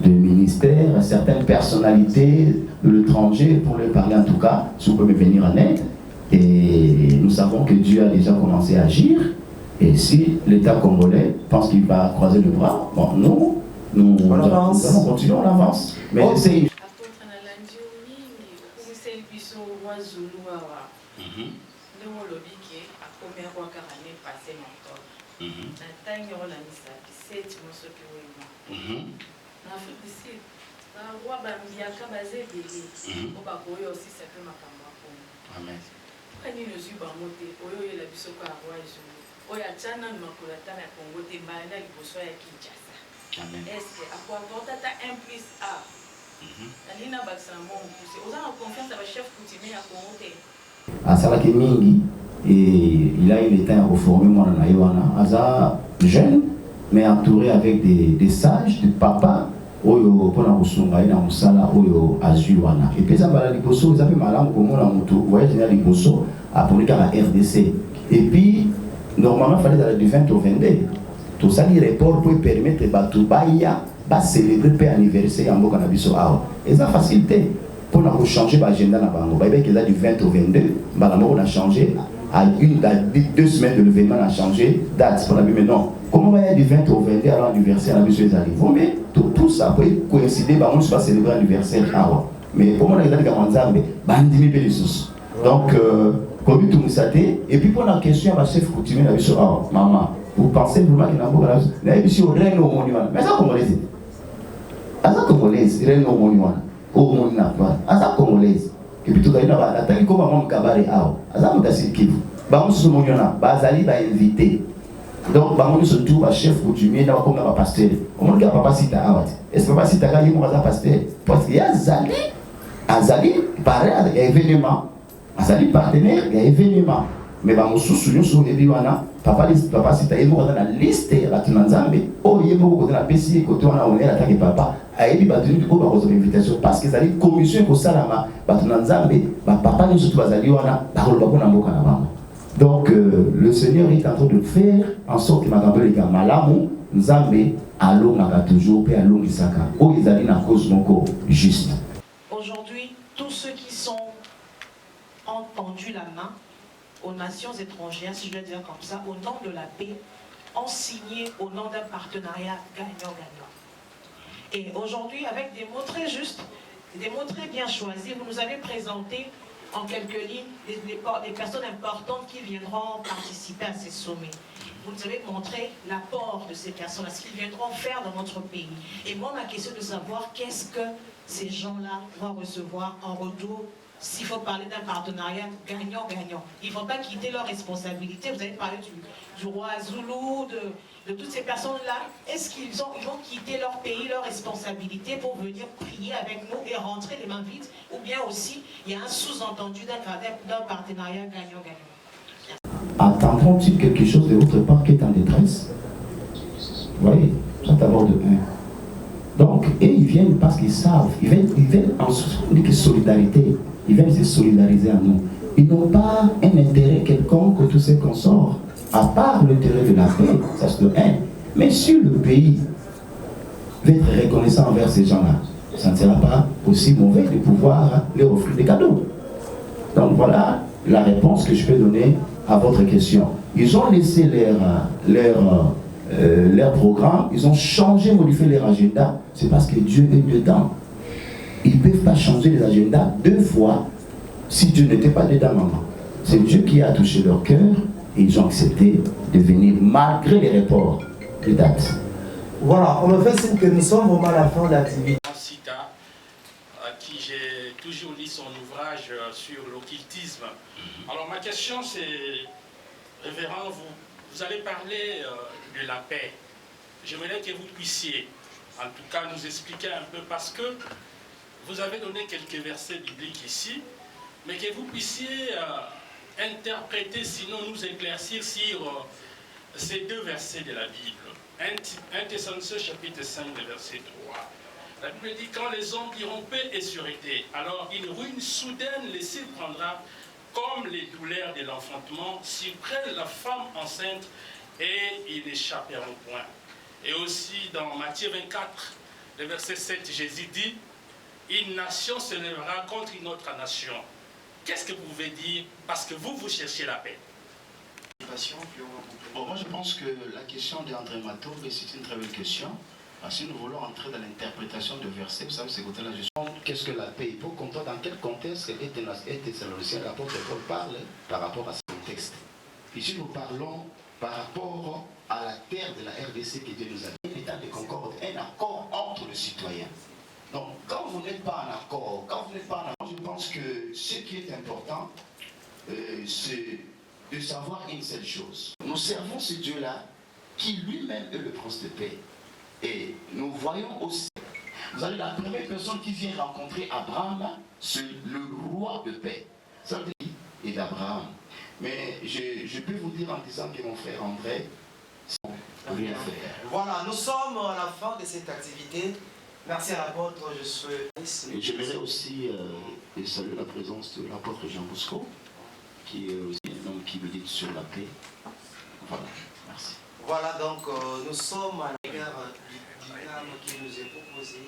des ministères, à certaines personnalités de l'étranger pour leur parler en tout cas, si vous pouvez me venir en aide. Et nous savons que Dieu a déjà commencé à agir. Et si l'État congolais pense qu'il va croiser le bras, bon, nous allons continuer, on avance. Mais c'est une... Amen. Asalaki mingi et il a eu le temps à reformer mon anaïwana. Aza jeune mais entouré avec des sages, des papas. Oyo pona kusunga ina musala oyo azuwana. Et puis ça va la liboso, ils appellent malam comme la moto. Vous voyez, général liboso a pour la RDC. Et puis normalement il fallait aller du 20 au 22. Tout ça les reports pour permettre Batubaya de célébrer le anniversaire en Bokanabiso. Et ça facilité pour nous changer l'agenda na bango. Baïbé qu'ils a du 20 au 22, on a changé à 2 semaines de l'événement, on a changé date pour la mais non. Comment va y avoir du 20 au 22 alors l'anniversaire à la mission des arrivants? Mais tout ça peut coïncider, on va célébrer l'anniversaire. Mais pour moi, on a dit que donc, comme tout nous et puis pour la question, la chef coutumier la mission, maman, vous pensez vraiment qu'il y a une mission au Reine au monument? Mais ça, congolaise. Ça, congolaise, Reine au monument. Au monument. Ça, congolaise. Et puis tout le monde a dit comment on cabaret. Ça, on a dit qu'il faut. Ce monument, Bazali va inviter. Donc, on se trouve à chef coutumier, comme un pasteur. On ne papa si t'as avati. Est-ce que papa si t'as gagné mon pasteur? Parce qu'il y a Azali, pareil, il y a événement. Azali partenaire, il y a événement. Mais on se souvient sur les biwana. Papa si t'as gagné la liste, la tunanzambe. Oh, il y a beaucoup de la PCI, côté on est attaqué papa. Aïe, battu du coup, par votre invitation. Parce que Azali, commission pour Salama, batunanzambe, papa nous surtout Azali wana, par le babou namboka na bamba. Donc, le Seigneur est en train de faire en sorte que Magabe les gars, Malamu, Nzambe, Allo Maga toujours, Pé Allo Misaka, où ils allaient dans cause mon juste. Aujourd'hui, tous ceux qui ont tendu la main aux nations étrangères, si je veux dire comme ça, au nom de la paix, ont signé au nom d'un partenariat gagnant-gagnant. Et aujourd'hui, avec des mots très justes, des mots très bien choisis, vous nous avez présenté en quelques lignes des personnes importantes qui viendront participer à ces sommets. Vous nous avez montré l'apport de ces personnes, ce qu'ils viendront faire dans notre pays. Et moi, ma question est de savoir qu'est-ce que ces gens-là vont recevoir en retour s'il faut parler d'un partenariat gagnant-gagnant. Ils ne vont pas quitter leurs responsabilités. Vous avez parlé du roi Zoulou, de toutes ces personnes-là. Est-ce qu'ils vont quitter leur pays, leurs responsabilités pour venir prier avec nous et rentrer les mains vides? Ou bien aussi, il y a un sous-entendu d'un partenariat gagnant-gagnant? Attendront-ils quelque chose de votre part qui est en détresse? Vous voyez, ça d'abord de 1. Donc, et ils viennent parce qu'ils savent, ils viennent en solidarité, ils viennent se solidariser à nous. Ils n'ont pas un intérêt quelconque que tous ces consorts. à part l'intérêt de la paix, ça c'est le 1. Mais si le pays veut être reconnaissant envers ces gens-là, ça ne sera pas aussi mauvais de pouvoir leur offrir des cadeaux. Donc voilà la réponse que je peux donner à votre question. Ils ont laissé leur programme, ils ont changé, modifié leur agenda, c'est parce que Dieu est dedans. Ils ne peuvent pas changer les agendas 2 fois si Dieu n'était pas dedans, maman. C'est Dieu qui a touché leur cœur et ils ont accepté de venir malgré les reports de date. Voilà, on me fait signe que nous sommes vraiment à la fin de l'activité. Sita, à qui j'ai toujours lu son ouvrage sur l'occultisme. Alors ma question c'est, révérend, vous allez parler de la paix. J'aimerais que vous puissiez, en tout cas, nous expliquer un peu, parce que vous avez donné quelques versets bibliques ici, mais que vous puissiez interpréter, sinon nous éclaircir sur ces 2 versets de la Bible. 1 Thessaloniciens chapitre 5, verset 3. La Bible dit, quand les hommes diront paix et sûreté, alors une ruine soudaine les surprendra, comme les douleurs de l'enfantement surprennent la femme enceinte, et ils n'échapperont point. Et aussi dans Matthieu 24, le verset 7, Jésus dit, une nation se lèvera contre une autre nation. Qu'est-ce que vous pouvez dire? Parce que vous cherchez la paix. Bon, moi je pense que la question d'André Mato, c'est une très belle question. Parce que nous voulons entrer dans l'interprétation de versets, vous savez, c'est côté-là, qu'est-ce que la paix? Il faut comprendre dans quel contexte est Thessaloniciens, l'apôtre Paul parle par rapport à ce contexte. Ici, nous parlons par rapport à la terre de la RDC que Dieu nous a dit, un état de concorde, un accord entre les citoyens. Donc, quand vous n'êtes pas en accord, je pense que ce qui est important, c'est de savoir une seule chose. Nous servons ce Dieu-là qui lui-même est le prince de paix. Et nous voyons aussi, vous avez la première personne qui vient rencontrer Abraham, c'est le roi de paix. Ça veut dire, et d'Abraham. Mais je peux vous dire en disant que mon frère André, c'est rien faire. Voilà, nous sommes à la fin de cette activité. Merci à l'apôtre, je souhaite. Et j'aimerais aussi saluer la présence de l'apôtre Jean Bosco, qui est aussi un homme qui médite sur la paix. Voilà, merci. Voilà, donc nous sommes à l'égard du terme qui nous est proposé,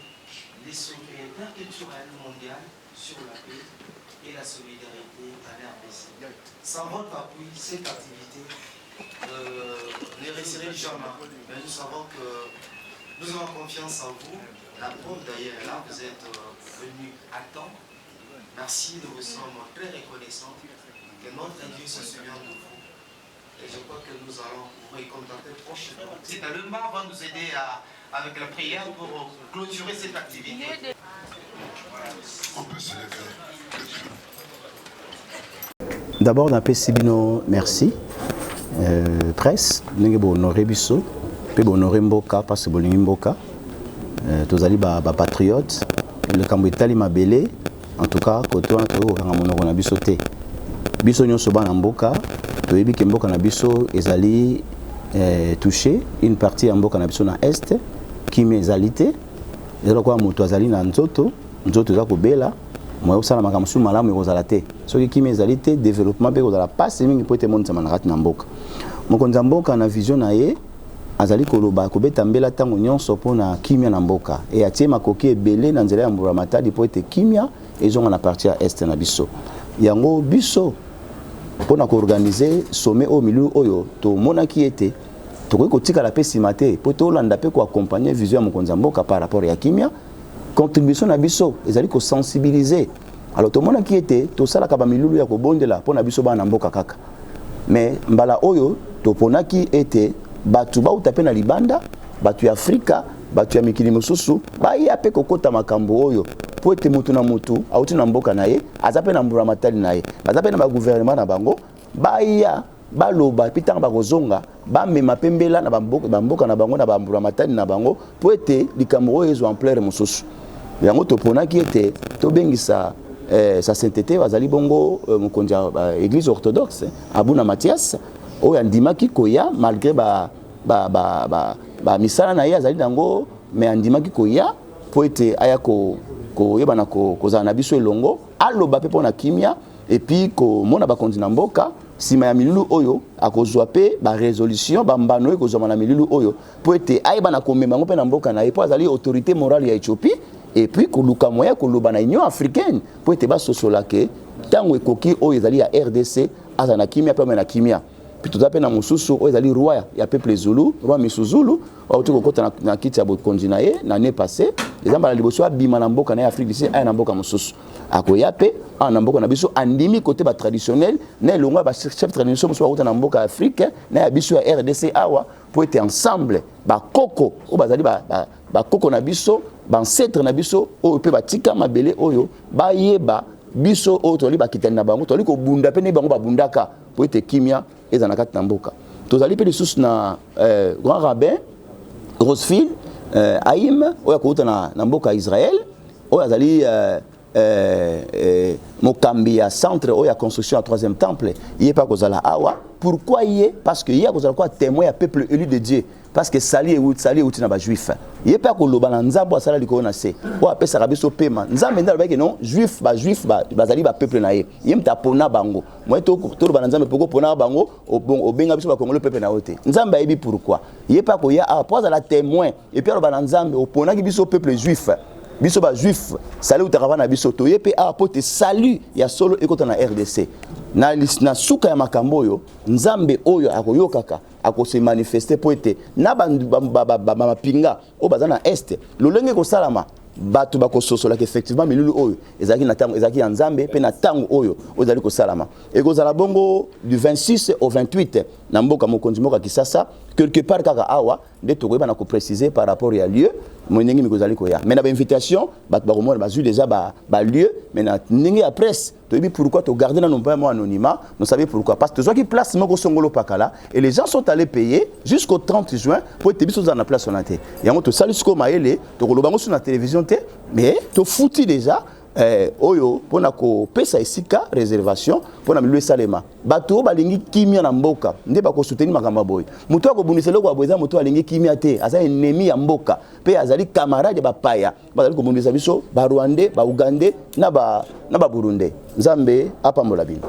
les sommets interculturels mondiaux sur la paix et la solidarité à l'RDC. Sans votre appui, cette activité ne réussirait jamais. Mais nous savons que nous avons confiance en vous. La preuve d'ailleurs, là, vous êtes venus à temps. Merci, nous vous sommes très reconnaissants que notre Dieu se souvient de vous. Et je crois que nous allons vous récompensser prochainement. C'est le mar va nous aider avec la prière pour clôturer cette activité. On peut se lever. D'abord, on appelle Sibino merci. Presse, nous avons honoré Bisso, puis honoré Mboka, parce que nous avons Mboka. Tous les patriotes, le Cambouitali m'a belé, en tout cas, quand on a Bisso té. Bisso nyon soba na Mboka, toyebi ke Mboka na Bisso ezali touché, une partie ya Mboka na Bisso na Est, qui m'ezalité, ezala kwa moto azali na nzoto eza kobela, moi osala makambo su malamu ekozala te. Soki qui m'ezalité, développement pe kozala passe mingi po ete monisa manakati na Mboka. Mokonzi ya Mboka na vision na ye, azali koloba kobeta mbela tango nyonso mpona kimia na Mboka. E atie makoki ebele na nzela ya Mbura Matadi po ete kimia ezonga na partie ya Est na biso. Yango biso mpona koorganize sommet au milieu oyo tomonaki ete tokoki kotikala pe nsima te po tolanda pe koaccompagner vision ya mokonzi ya Mboka par rapport ya kimia. Contribution na biso ezali kosensibiliser. Alors tomonaki ete tosalaka bamilulu ya kobondela mpona biso bana Mboka kaka. Mais mbala oyo toponaki ete batu bauta pe na libanda, batu ya Afrika, batu ya mikili mosusu baya pe kokota makambo oyo po ete mutu na mutu auti na Mboka na ye aza pe na Mbura Matadi na ye baza pe na bagouvernement na bango baya baloba pitanga bakozonga bamema pembela na bamboka na bango na Mbura Matadi na bango po ete likambo oyo ezwa ampleur mosusu. Yango toponaki ete tobengisa sa sainteté bazali bongo mokonzi ya église orthodoxe Abuna Mathias oyo andimaki koya malgré misala na ye azali nango mais andimaki koya po ete aya koyebana kozala na biso elongo aloba pe mpona kimia et puis komona bakonzi na Mboka sima ya milulu oyo akozwa pe ba résolution ba mbano ekozwa na milulu oyo po ete ayeba na komema ngo pe na mboka na ye po azali autorité morale ya Éthiopie et puis koluka moya koloba na Union africaine po ete ba sosola ke tango ekoki oyo ezali ya RDC azana kimia pe na kimia puis tout appel na mususu oyo ezali roi ya peuple Zulu roi Misuzulu oyo tukokota na kiti ya bokonzi na ye na ne passé ezamba la liboso abima na mboka na Afrique du Sud aya na mboka mususu akoya pe na mboka na biso andimi côté ba traditionnel na elongwa ba chef tradition mususu bakota na mboka Afrique na ya biso ya RDC awa pour être ensemble ba koko o bazali ba koko na biso ba ancêtre na biso oyo pe batika mabele oyo ba yeba biso oyo toli bakitani na bango toli ko bunda pe ne bango ba bundaka pour être kimia ezana kati na mboka tozali pe lisusu na grand rabbin Roosevelt Haïm oyo akouta na mboka Israël oyo azali mokambi ya centre oyo ya construction ya 3e temple yé pas kozala awa pourquoi yé parce que yé kozala quoi témoin ya peuple élu de Dieu parce que sali outi na ba juif yé pas koloba na nzambo asala likolo na se o apesa kabiso pema nzambe ndalo ba non juif bazali ba peuple na ye yé mtapona bango moi to loba na nzambe poko pona bango obenga biso ba kongolo peuple na ote nzambe ayebi pourquoi yé pas ko ya apose la témoin et puis loba na nzambe opona ki biso peuple juif biso ba juif sali utakava na biso to yepe apote salut ya solo ekota na RDC na suka ya makambo oyo nzambe oyo akoyokaka akose manifester poete na mapinga o baza na est lolenge ko salama batu bakososola ke effectivement milulu oyo ezaki na tango ezaki ya nzambe pe na tango oyo ozali ko salama ekozala bongo du 26 au 28 na mboka mokonzi mboka Kisasa quelque part kaka awa nde tokoyeba na ko préciser par rapport ya lieu monengi mikozali ko ya mais na ba invitation batu bakomona bazui déjà ba lieu mais na ndenge ya presse toyebi pourquoi to garder na non pas anonymat nous savez pourquoi parce que qui place moko songolo pakala et les gens sont allés payer jusqu'au 30 juin pour être biso dans la place sonate yango to sali sko maele to kolobango sur la télévision te mais to fouti déjà oyo pona ko pesa esika réservation pona milwe salema bato balingi kimia na mboka nde bako soutenir makamba boy muto akobundisela ko aboza muto alingi kimia te aza ennemi ya mboka pe azali camarade ba paya bazali ko bundisa biso ba Rwandais ba Ugandais na ba Burundais nzambe apambola bino